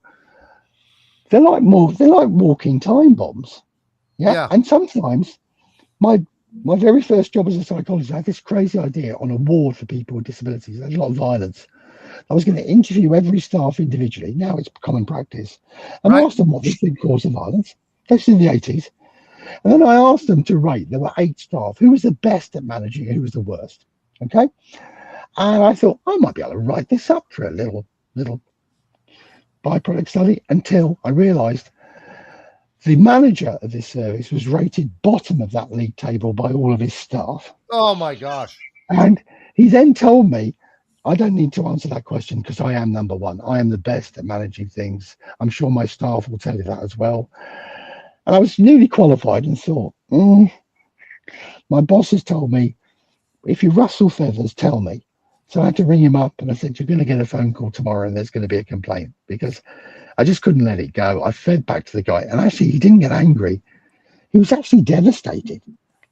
they're like walking time bombs. Yeah. And sometimes my very first job as a psychologist, I had this crazy idea on a ward for people with disabilities. There's a lot of violence. I was going to interview every staff individually. Now it's common practice. And I asked them what was the cause of violence. This was in the 80s. And then I asked them to rate. There were 8 staff. Who was the best at managing and who was the worst? Okay. And I thought I might be able to write this up for a little byproduct study, until I realized the manager of this service was rated bottom of that league table by all of his staff. Oh my gosh. And he then told me, I don't need to answer that question because I am number one. I am the best at managing things. I'm sure my staff will tell you that as well. And I was newly qualified and thought, my boss has told me, if you rustle feathers, tell me. So I had to ring him up and I said, you're going to get a phone call tomorrow and there's going to be a complaint, because I just couldn't let it go. I fed back to the guy, and actually he didn't get angry. He was actually devastated.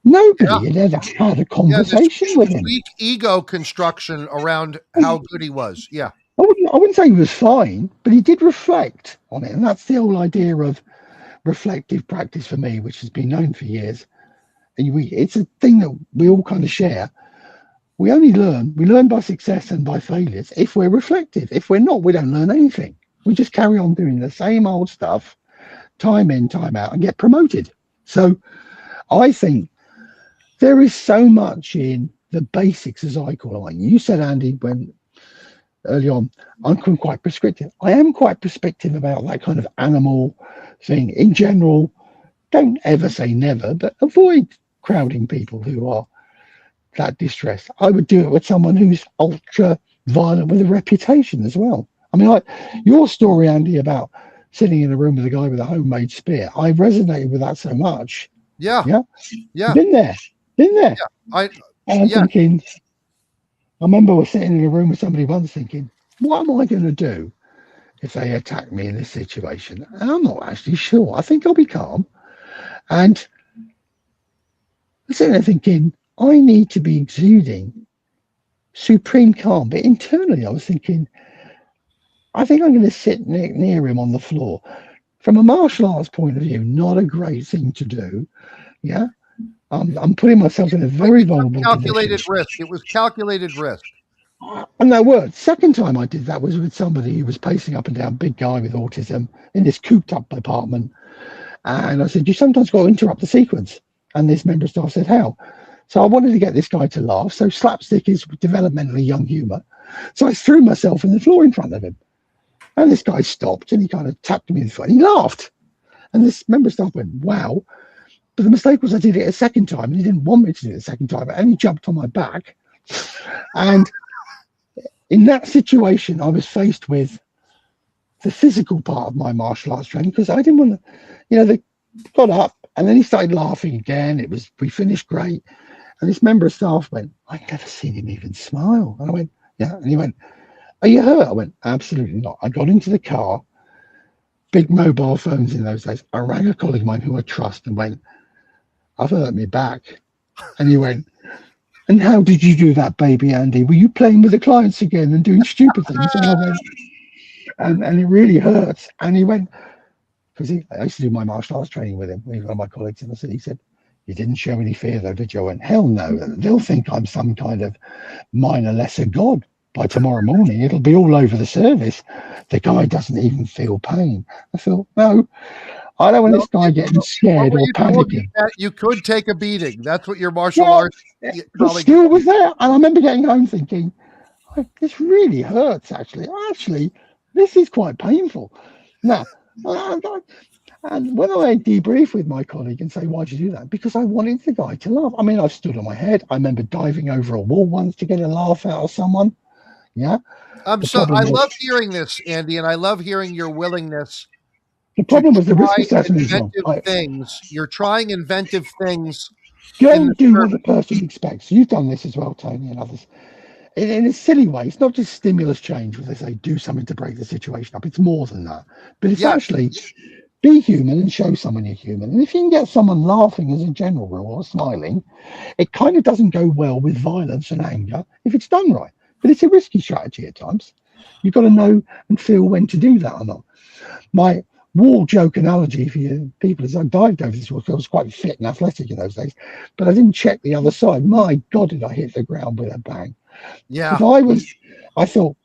Nobody had ever had a conversation with him. Weak ego construction around how good he was. Yeah. I wouldn't say he was fine, but he did reflect on it. And that's the whole idea of reflective practice for me, which has been known for years. And it's a thing that we all kind of share. We learn by success and by failures if we're reflective. If we're not, we don't learn anything. We just carry on doing the same old stuff, time in, time out, and get promoted. So I think there is so much in the basics, as I call it. You said, Andy, when early on, I'm quite prescriptive. I am quite prescriptive about that kind of animal thing. In general, don't ever say never, but avoid crowding people who are that distressed. I would do it with someone who's ultra violent with a reputation as well. I mean, like your story, Andy, about sitting in a room with a guy with a homemade spear, I resonated with that so much. Yeah. Been there. Yeah. I'm thinking, I remember I was sitting in a room with somebody once thinking, what am I going to do if they attack me in this situation? And I'm not actually sure. I think I'll be calm. And I'm sitting there thinking, I need to be exuding supreme calm. But internally, I was thinking, I think I'm going to sit near him on the floor. From a martial arts point of view, not a great thing to do. Yeah. I'm putting myself in a very vulnerable calculated position. risk. It was calculated risk. And that worked. Second time I did that was with somebody who was pacing up and down, big guy with autism in this cooped up apartment. And I said, you sometimes got to interrupt the sequence. And this member of staff said, how? So I wanted to get this guy to laugh. So slapstick is developmentally young humor. So I threw myself on the floor in front of him. And this guy stopped and he kind of tapped me in the foot. He laughed. And this member of staff went, wow. But the mistake was I did it a second time and he didn't want me to do it a second time. And he jumped on my back. And in that situation, I was faced with the physical part of my martial arts training because I didn't want to, they got up and then he started laughing again. We finished great. And this member of staff went, I'd never seen him even smile. And I went, yeah. And he went, are you hurt? I went, absolutely not. I got into the car, big mobile phones in those days. I rang a colleague of mine who I trust and went, I've hurt my back. And he went, and how did you do that, baby Andy? Were you playing with the clients again and doing stupid things? And I went, and it really hurts. And he went, because I used to do my martial arts training with him, one of my colleagues, and he said, you didn't show any fear though, did you? I went, hell no. They'll think I'm some kind of minor lesser god. By tomorrow morning, it'll be all over the service. The guy doesn't even feel pain. I thought, no, I don't want this guy getting scared or panicking. You could take a beating. That's what your martial arts colleague still was there. And I remember getting home thinking, this really hurts, actually. Actually, this is quite painful. Now, and when I debrief with my colleague and say, why'd you do that? Because I wanted the guy to laugh. I mean, I've stood on my head. I remember diving over a wall once to get a laugh out of someone. Yeah. I love hearing this, Andy, and I love hearing your willingness. The problem was the risk assessment is wrong. You're trying inventive things. Don't do what the person expects. You've done this as well, Tony, and others. In a silly way, it's not just stimulus change where they say do something to break the situation up. It's more than that. But it's actually be human and show someone you're human. And if you can get someone laughing as a general rule or smiling, it kind of doesn't go well with violence and anger if it's done right. But it's a risky strategy at times. You've got to know and feel when to do that or not. My wall joke analogy for you people is I dived over this wall because I was quite fit and athletic in those days, but I didn't check the other side. My God, did I hit the ground with a bang. Yeah. I thought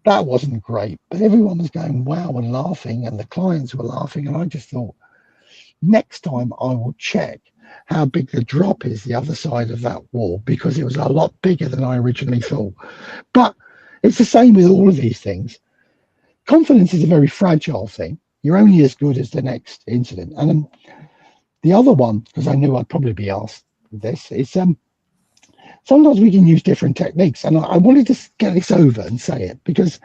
that wasn't great, but everyone was going wow and laughing and the clients were laughing. And I just thought, next time I will check how big the drop is the other side of that wall, because it was a lot bigger than I originally thought. But it's the same with all of these things. Confidence is a very fragile thing. You're only as good as the next incident. And the other one, because I knew I'd probably be asked this, is sometimes we can use different techniques. And I wanted to get this over and say it, because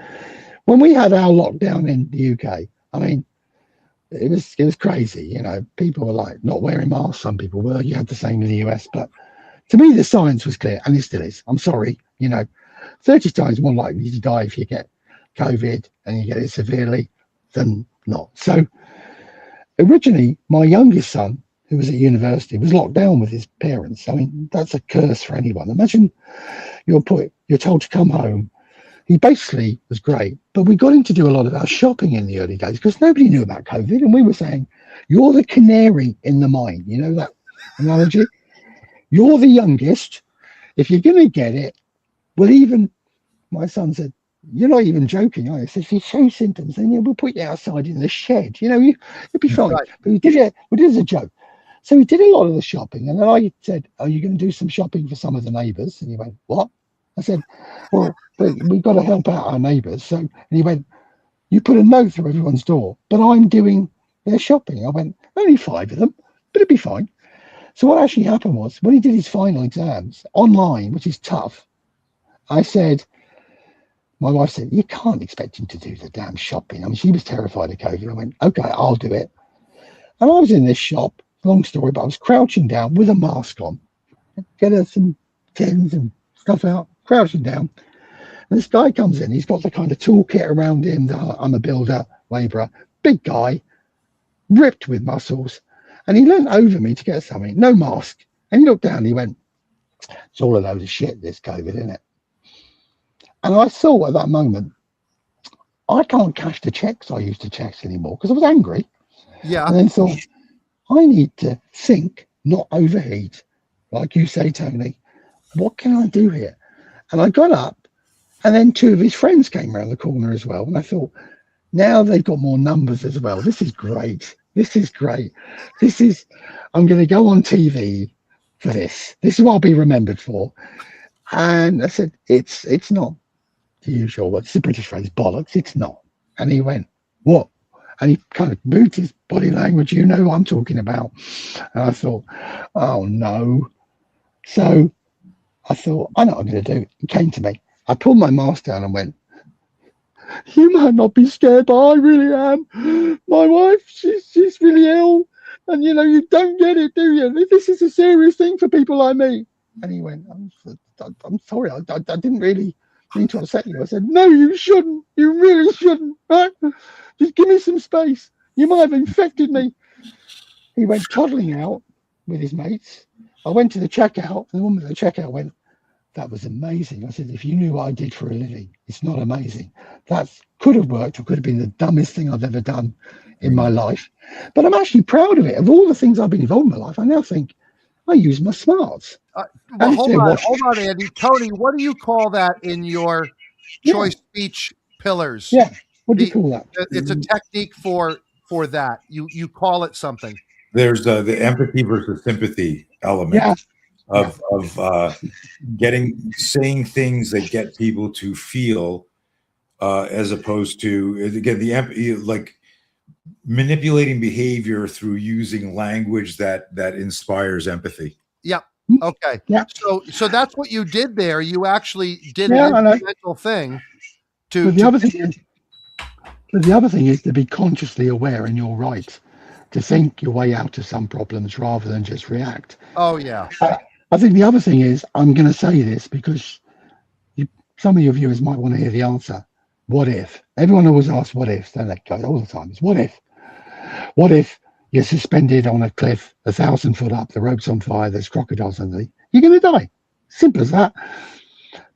when we had our lockdown in the UK, I mean, it was crazy. People were like not wearing masks. Some people were. You had the same in the US. But to me, the science was clear, and it still is. I'm sorry. 30 times more likely to die if you get COVID and you get it severely than not. So originally, my youngest son, who was at university, was locked down with his parents. I mean, that's a curse for anyone. Imagine you're told to come home. He basically was great, but we got him to do a lot of our shopping in the early days because nobody knew about COVID. And we were saying, you're the canary in the mine. You know that analogy? You're the youngest. If you're going to get it, well, even my son said, you're not even joking, are you? Said, if you show symptoms, then we'll put you outside in the shed. You know, you'll be fine. Right. But we did it as a joke. So we did a lot of the shopping. And then I said, are you going to do some shopping for some of the neighbours? And he went, what? I said, well, we've got to help out our neighbours. So, and he went, you put a note through everyone's door, but I'm doing their shopping. I went, only 5 of them, but it'd be fine. So what actually happened was, when he did his final exams online, which is tough, I said, my wife said, you can't expect him to do the damn shopping. I mean, she was terrified of COVID. I went, okay, I'll do it. And I was in this shop, long story, but I was crouching down with a mask on, get her some tins and stuff out, crouching down. And this guy comes in, he's got the kind of toolkit around him, I'm a builder, labourer, big guy, ripped with muscles. And he leant over me to get something, no mask. And he looked down and he went, it's all a load of shit, this COVID, isn't it? And I thought at that moment, I can't cash the checks I used to checks anymore because I was angry. Yeah. And then thought, I need to think, not overheat. Like you say, Tony, what can I do here? And I got up, and then 2 of his friends came around the corner as well. And I thought, now they've got more numbers as well. This is great. This is great. I'm going to go on TV for this. This is what I'll be remembered for. And I said, it's not the usual, what's the British phrase, bollocks, it's not. And he went, what? And he kind of moved his body language, you know what I'm talking about. And I thought, oh no. So I thought, I know what I'm going to do. He came to me. I pulled my mask down and went, you might not be scared, but I really am. My wife, she's really ill. And, you know, you don't get it, do you? This is a serious thing for people like me. And he went, I'm sorry, I didn't really mean to upset you. I said, no, you shouldn't. You really shouldn't. Right? Just give me some space. You might have infected me. He went toddling out with his mates. I went to the checkout, and the woman at the checkout went, that was amazing. I said, if you knew what I did for a living, it's not amazing. That could have worked or could have been the dumbest thing I've ever done in my life. But I'm actually proud of it. Of all the things I've been involved in my life, I now think I use my smarts. Well, hold on, Andy. Tony, what do you call that in your choice speech pillars? Yeah. What do you call that? It's a technique for that. You call it something. There's the empathy versus sympathy element of saying things that get people to feel, as opposed to, again, the empathy, like manipulating behavior through using language that inspires empathy. Yeah. Okay. Yeah. So that's what you did there. You actually did an instrumental thing. The other thing is to be consciously aware, and you're right, to think your way out of some problems rather than just react. Oh yeah. I think the other thing is, I'm going to say this because some of your viewers might want to hear the answer. What if? Everyone always asks what if, don't they? All the time. It's what if? What if you're suspended on a cliff 1,000 foot up, the rope's on fire, there's crocodiles underneath? You're going to die. Simple as that.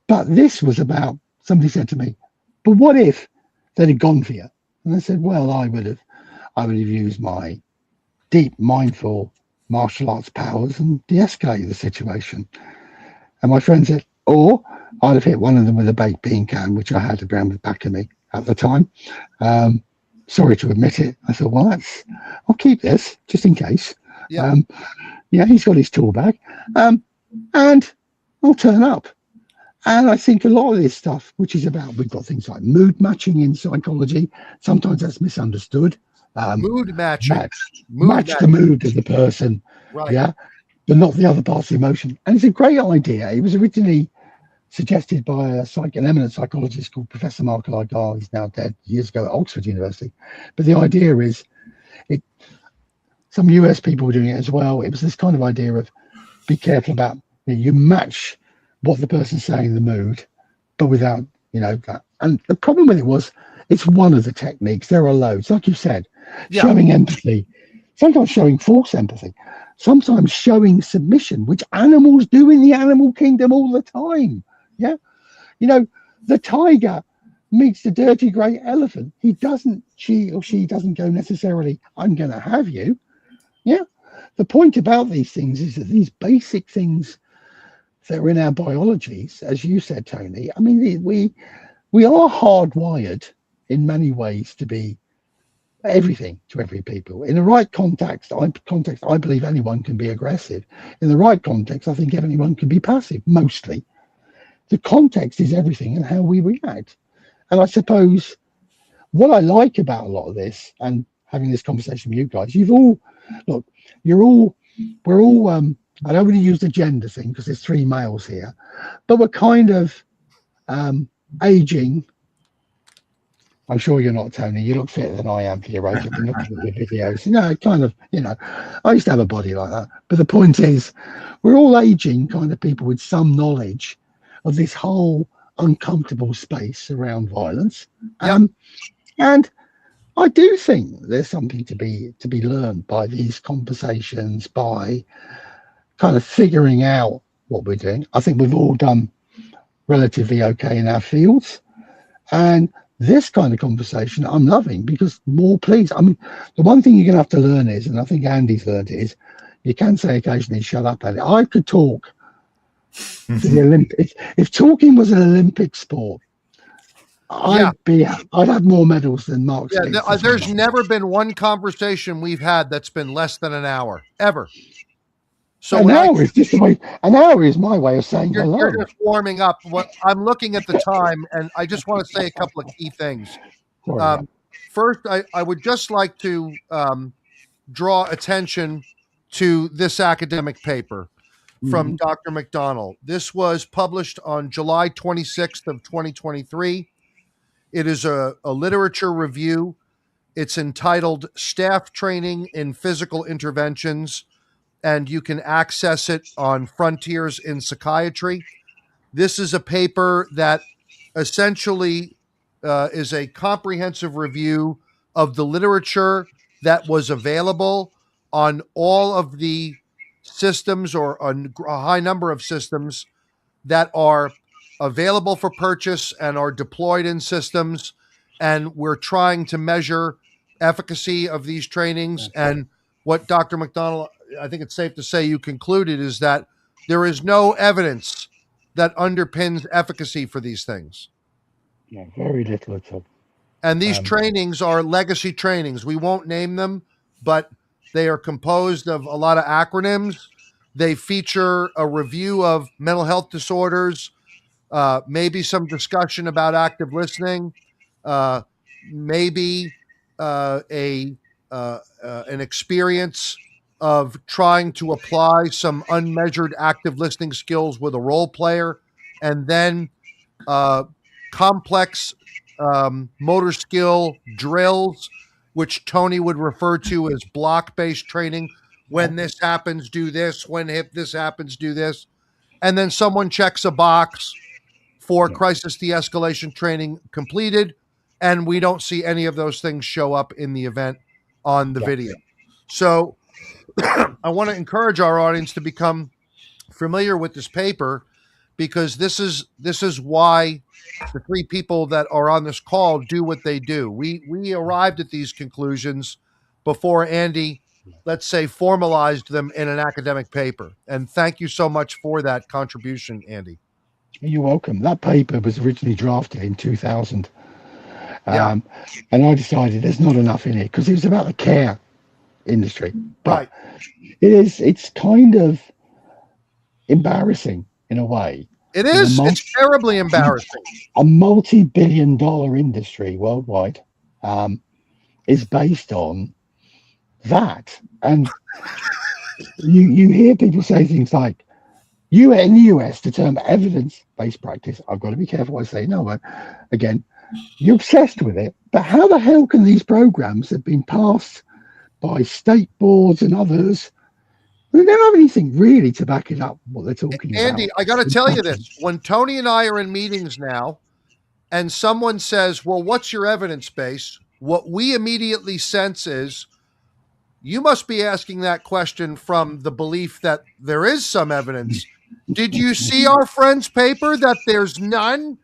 But this was about, somebody said to me, but what if they'd have gone for you? And I said, well, I would have used my deep, mindful martial arts powers and de-escalate the situation. And my friend said, or I'd have hit one of them with a baked bean can, which I had around the back of me at the time. Sorry to admit it. I thought, well, I'll keep this just in case. Yeah. He's got his tool bag. And I'll turn up. And I think a lot of this stuff, which is about, we've got things like mood matching in psychology. Sometimes that's misunderstood. Mood matching. Match the mood of the person. Right. Yeah. But not the other parts of emotion. And it's a great idea. It was originally suggested by an eminent psychologist called Professor Mark Ligar. He's now dead, years ago at Oxford University. But the idea is, some US people were doing it as well. It was this kind of idea of be careful about, you match what the person's saying, the mood, but without, that. And the problem with it was, it's one of the techniques. There are loads, like you said, showing empathy, sometimes showing false empathy, sometimes showing submission, which animals do in the animal kingdom all the time. Yeah. The tiger meets the dirty grey elephant. She or she doesn't go necessarily, I'm going to have you. Yeah. The point about these things is that these basic things that are in our biologies, as you said, Tony, I mean, we are hardwired in many ways to be everything to every people. In the right context, I believe anyone can be aggressive. In the right context, I think anyone can be passive, mostly. The context is everything and how we react. And I suppose what I like about a lot of this and having this conversation with you guys, we're all, I don't really use the gender thing because there's 3 males here, but we're kind of aging. I'm sure you're not, Tony. You look fitter than I am for your age. I've been looking at your videos. Kind of, I used to have a body like that. But the point is, we're all aging kind of people with some knowledge of this whole uncomfortable space around violence. And I do think there's something to be learned by these conversations, by kind of figuring out what we're doing. I think we've all done relatively okay in our fields. And this kind of conversation I'm loving, because please. I mean, the one thing you're going to have to learn is, and I think Andy's learned it, is you can say occasionally, shut up, Andy. I could talk to the Olympics. If talking was an Olympic sport, I'd have more medals than Mark. Yeah, there's never been one conversation we've had that's been less than an hour, ever. So an hour is my way of saying hello. You're just warming up. I'm looking at the time, and I just want to say a couple of key things. First, I would just like to draw attention to this academic paper from Dr. McDonnell. This was published on July 26th of 2023. It is a literature review. It's entitled Staff Training in Physical Interventions, and you can access it on Frontiers in Psychiatry. This is a paper that essentially is a comprehensive review of the literature that was available on all of the systems, or a high number of systems that are available for purchase and are deployed in systems. And we're trying to measure efficacy of these trainings. And what Dr. McDonnell, I think it's safe to say you concluded, is that there is no evidence that underpins efficacy for these things. Yeah, very little at all. And these trainings are legacy trainings. We won't name them, but they are composed of a lot of acronyms. They feature a review of mental health disorders, maybe some discussion about active listening, maybe an experience of trying to apply some unmeasured active listening skills with a role player, and then complex motor skill drills, which Tony would refer to as block-based training. When this happens, do this. When this happens, do this. And then someone checks a box for crisis de-escalation training completed, and we don't see any of those things show up in the event on the video. So I want to encourage our audience to become familiar with this paper, because this is why the 3 people that are on this call do what they do. We arrived at these conclusions before Andy, let's say, formalized them in an academic paper. And thank you so much for that contribution, Andy. You're welcome. That paper was originally drafted in 2000. And I decided there's not enough in it because it was about the care industry. But it's kind of embarrassing in a way. It is. It's terribly embarrassing. A multi-billion-dollar industry worldwide is based on that. And you hear people say things like, in the US, the term evidence-based practice, I've got to be careful what I say. No, but again, you're obsessed with it. But how the hell can these programs have been passed by state boards and others They don't have anything really to back it up, what they're talking Andy, about. I got to tell you this. When Tony and I are in meetings now and someone says, well, what's your evidence base? What we immediately sense is you must be asking that question from the belief that there is some evidence. Did you see our friend's paper that there's none?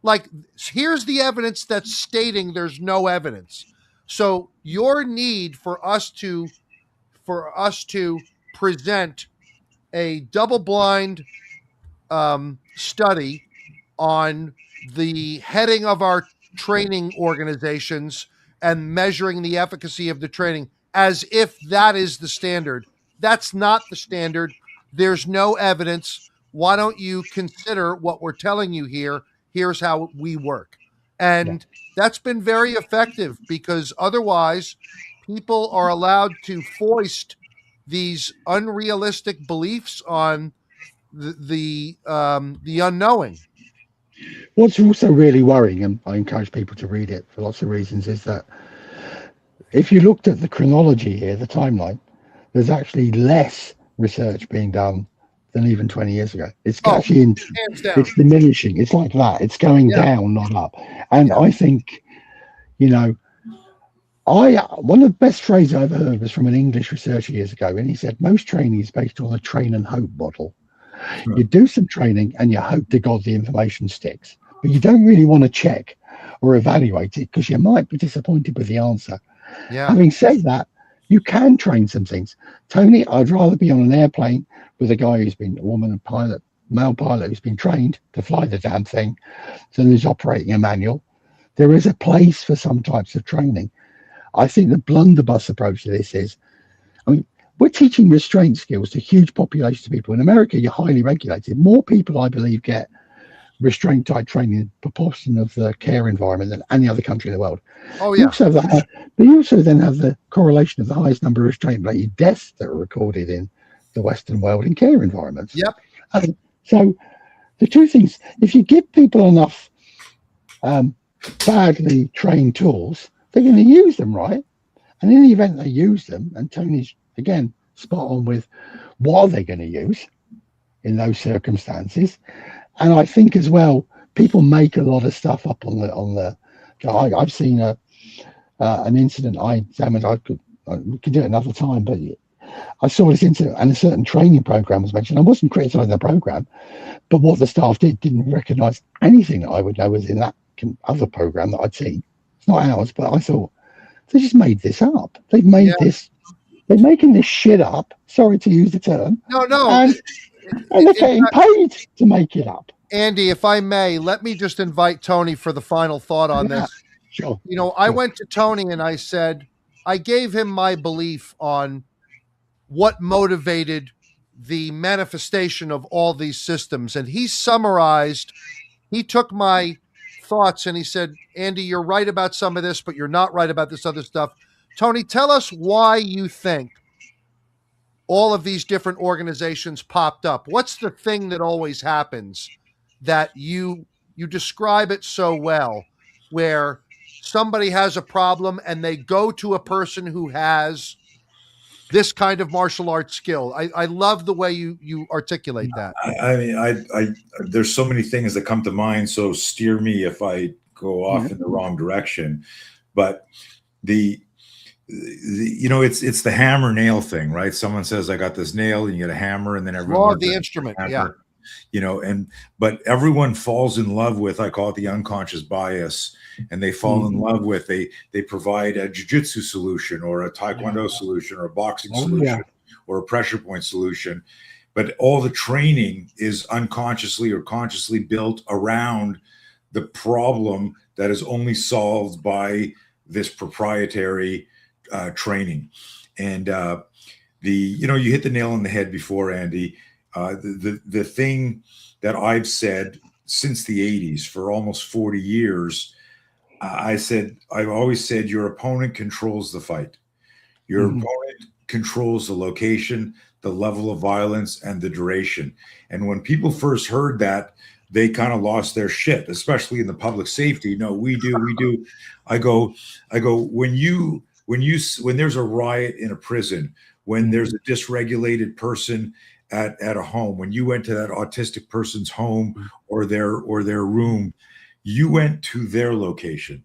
Like, here's the evidence that's stating there's no evidence. So your need for us to present a double-blind study on the heading of our training organizations and measuring the efficacy of the training as if that is the standard. That's not the standard. There's no evidence. Why don't you consider what we're telling you here? Here's how we work. And that's been very effective, because otherwise people are allowed to foist these unrealistic beliefs on the unknowing. What's also really worrying, and I encourage people to read it for lots of reasons, is that if you looked at the chronology here, the timeline, there's actually less research being done than even 20 years ago. It's actually it's diminishing. It's like that. It's going down, not up. And I think, one of the best phrases I ever heard was from an English researcher years ago, and he said most training is based on a train and hope model. Sure. You do some training and you hope to God the information sticks, but you don't really want to check or evaluate it because you might be disappointed with the answer. Yeah. Having said that, you can train some things. Tony, I'd rather be on an airplane with a guy who's been male pilot who's been trained to fly the damn thing than who's operating a manual. There is a place for some types of training. I think the blunderbuss approach to this is, we're teaching restraint skills to huge populations of people. In America, you're highly regulated. More people, I believe, get restraint type training in proportion of the care environment than any other country in the world. Oh, yeah. They also then have the correlation of the highest number of restraint-related deaths that are recorded in the Western world in care environments. Yep. So the two things, if you give people enough badly trained tools, they're going to use them, right? And in the event they use them, and Tony's, again, spot on with what are they going to use in those circumstances. And I think as well, people make a lot of stuff up on the. I've seen an incident I examined. We could do it another time, but I saw this incident and a certain training program was mentioned. I wasn't criticizing the program, but what the staff didn't recognize anything that I would know was in that other program that I'd seen. It's not ours, but I thought they just made this up. They've made this. They're making this shit up. Sorry to use the term. No. And they're getting paid to make it up. Andy, if I may, let me just invite Tony for the final thought on this. Sure. I went to Tony and I said, I gave him my belief on what motivated the manifestation of all these systems. And he took my thoughts and he said, Andy, you're right about some of this, but you're not right about this other stuff. Tony, tell us why you think all of these different organizations popped up. What's the thing that always happens that you describe it so well, where somebody has a problem and they go to a person who has this kind of martial arts skill? I love the way you articulate that. I there's so many things that come to mind, so steer me if I go off in the wrong direction. But it's the hammer nail thing, right? Someone says, I got this nail, and you get a hammer, and then everyone law of the instrument, but everyone falls in love with, I call it the unconscious bias, and they fall in love with, they provide a jiu-jitsu solution or a taekwondo solution or a boxing solution or a pressure point solution. But all the training is unconsciously or consciously built around the problem that is only solved by this proprietary training. And you hit the nail on the head before, Andy. The thing that I've said since the 80s for almost 40 years, I've always said your opponent controls the fight. Your opponent controls the location, the level of violence, and the duration. And when people first heard that, they kind of lost their shit, especially in the public safety. No, we do. I go, when there's a riot in a prison, when there's a dysregulated person at a home, when you went to that autistic person's home or their room, you went to their location.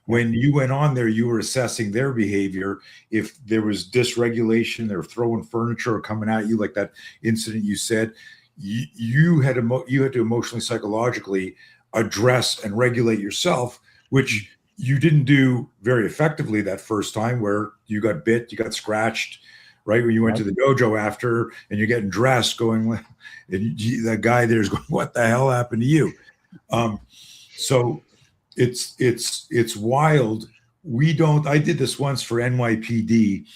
When you went on there, you were assessing their behavior. If there was dysregulation, they're throwing furniture or coming at you, like that incident you said, you had to emotionally, psychologically address and regulate yourself, which you didn't do very effectively that first time, where you got bit, you got scratched, right? When you went to the dojo after and you're getting dressed, going, and that guy there's going, what the hell happened to you? So it's wild. I did this once for NYPD,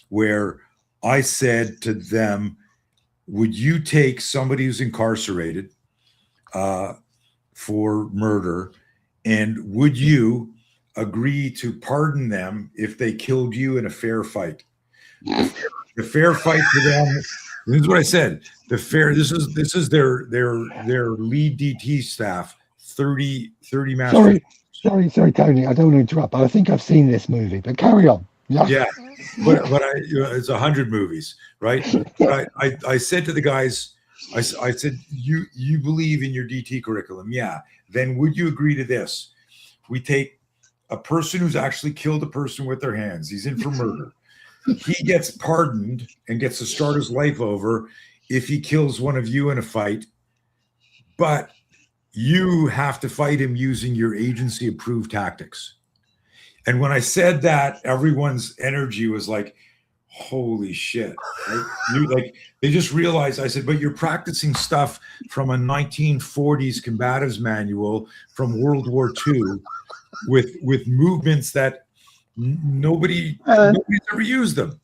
where I said to them, would you take somebody who's incarcerated for murder, and would you agree to pardon them if they killed you in a fair fight? The fair fight for them. This is what I said. This is their lead DT staff. 30 master. Sorry, Tony. I don't want to interrupt, but I think I've seen this movie. But carry on. Yeah, but it's 100 movies, right? But I said to the guys, I said, you believe in your DT curriculum, yeah? Then would you agree to this? We take a person who's actually killed a person with their hands. He's in for murder. He gets pardoned and gets to start his life over if he kills one of you in a fight, but you have to fight him using your agency approved tactics. And when I said that, everyone's energy was like, holy shit. Right? They just realized, I said, but you're practicing stuff from a 1940s combatives manual from World War II with movements that nobody's ever used them.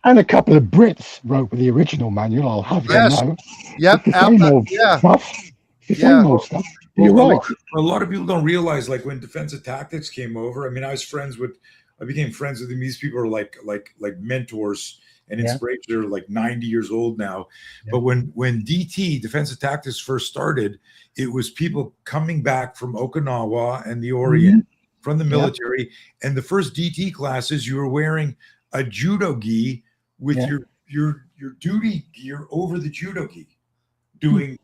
And a couple of Brits wrote with the original manual, I'll have you know. Yep. It's the same old stuff. It's the same old stuff. You're right. A lot of people don't realize, like, when defensive tactics came over, I mean, I became friends with them. These people are like mentors and inspiration. They're like 90 years old now. Yeah. But when DT, defensive tactics, first started, it was people coming back from Okinawa and the Orient from the military. Yeah. And the first DT classes, you were wearing a judo gi with your duty gear over the judo gi, doing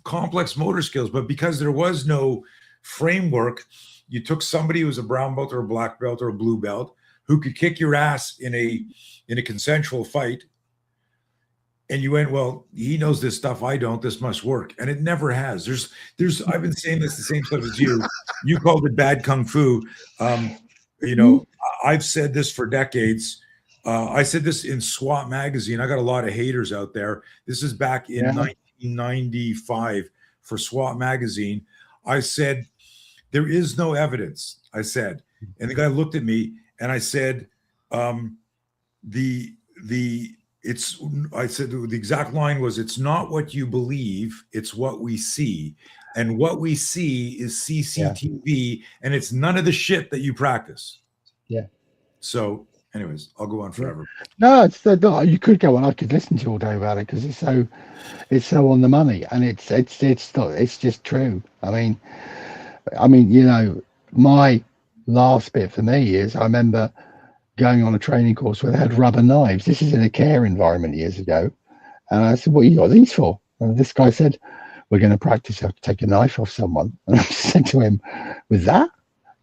complex motor skills. But because there was no framework, you took somebody who was a brown belt or a black belt or a blue belt who could kick your ass in a consensual fight, and you went, well, he knows this stuff, I don't, this must work. And it never has. There's I've been saying this the same stuff as you. You called it bad kung fu. I've said this for decades. I said this in SWAT magazine. I got a lot of haters out there. This is back in 1995 for SWAT magazine. I said, there is no evidence, I said. And the guy looked at me and I said, the exact line was, it's not what you believe, it's what we see. And what we see is CCTV, and it's none of the shit that you practice. Yeah. So anyways, I'll go on forever. No, you could go on. I could listen to you all day about it because it's so on the money, and it's just true. I mean, my last bit for me is I remember going on a training course where they had rubber knives. This is in a care environment years ago, and I said, "What you got these for?" And this guy said, "We're going to practice how to take a knife off someone." And I said to him, "With that?"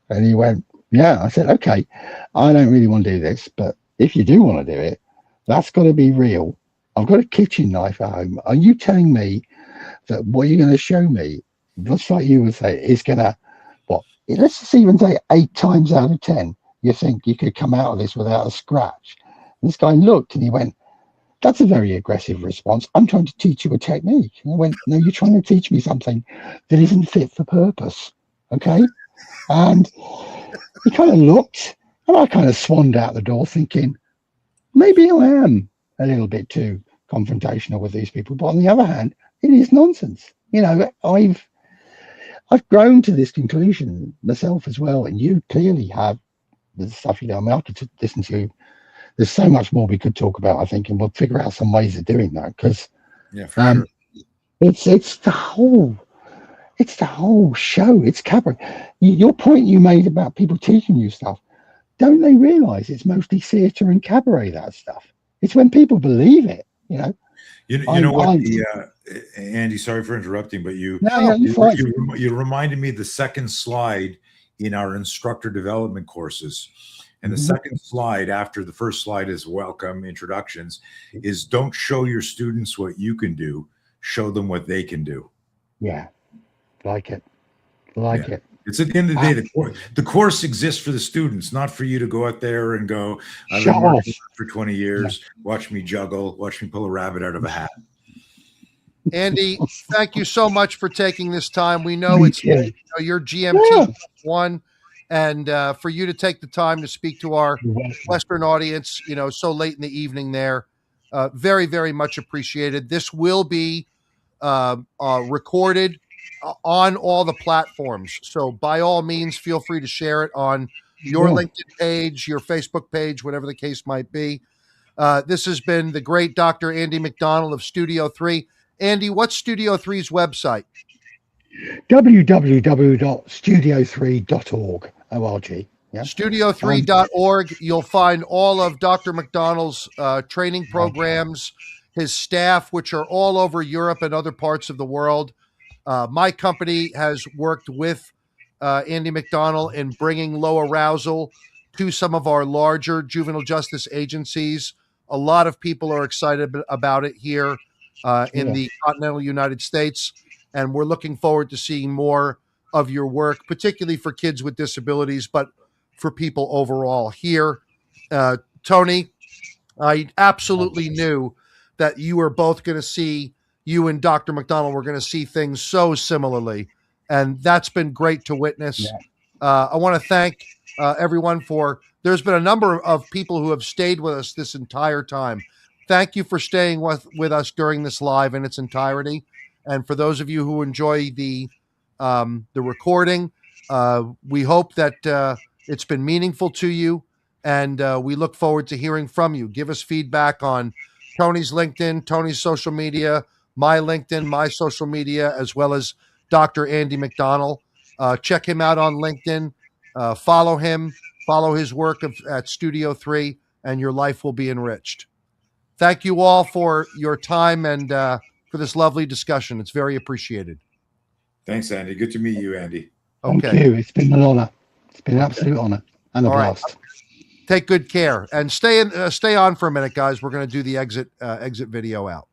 And he went, "Yeah." I said, "Okay, I don't really want to do this, but if you do want to do it, that's got to be real. I've got a kitchen knife at home. Are you telling me that what you're going to show me, just like you would say, is going to, let's just even say 8 times out of 10, you think you could come out of this without a scratch?" And this guy looked and he went, "That's a very aggressive response. I'm trying to teach you a technique." And I went, "No, you're trying to teach me something that isn't fit for purpose." Okay. And he kind of looked, and I kind of swanned out the door thinking, maybe I am a little bit too confrontational with these people. But on the other hand, it is nonsense. I've grown to this conclusion myself as well. And you clearly have the stuff, I mean, I could listen to you. There's so much more we could talk about, I think, and we'll figure out some ways of doing that, because sure. It's the whole show. It's cabaret. Your point you made about people teaching you stuff, don't they realize it's mostly theatre and cabaret, that stuff? It's when people believe it, you know. You know what, Andy, sorry for interrupting, but you reminded me the second slide in our instructor development courses. And the second slide after the first slide is welcome, introductions, is don't show your students what you can do, show them what they can do. Yeah, like it. It. It's at the end of the day, the course exists for the students, not for you to go out there and go, I've been working for 20 years, watch me juggle, watch me pull a rabbit out of a hat. Andy, thank you so much for taking this time. We know it's your GMT one, and for you to take the time to speak to our Western audience, so late in the evening there, very, very much appreciated. This will be recorded on all the platforms. So by all means, feel free to share it on your LinkedIn page, your Facebook page, whatever the case might be. This has been the great Dr. Andy McDonnell of Studio 3. Andy, what's Studio 3's website? www.studio3.org. O-R-G. Yeah. Studio3.org. You'll find all of Dr. McDonnell's training programs, his staff, which are all over Europe and other parts of the world. My company has worked with Andy McDonnell in bringing low arousal to some of our larger juvenile justice agencies. A lot of people are excited about it here in the continental United States, and we're looking forward to seeing more of your work, particularly for kids with disabilities, but for people overall here. Tony, I absolutely knew that you were both going to see, you and Dr. McDonnell were going to see things so similarly, and that's been great to witness. I want to thank everyone there's been a number of people who have stayed with us this entire time. Thank you for staying with us during this live in its entirety. And for those of you who enjoy the recording, we hope that it's been meaningful to you, and we look forward to hearing from you. Give us feedback on Tony's LinkedIn, Tony's social media, my LinkedIn, my social media, as well as Dr. Andy McDonnell. Check him out on LinkedIn. Follow him. Follow his work at Studio 3, and your life will be enriched. Thank you all for your time and for this lovely discussion. It's very appreciated. Thanks, Andy. Good to meet you, Andy. Okay. Thank you. It's been an honor. It's been an absolute honor and a blast. Right. Take good care and stay on for a minute, guys. We're going to do the exit video out.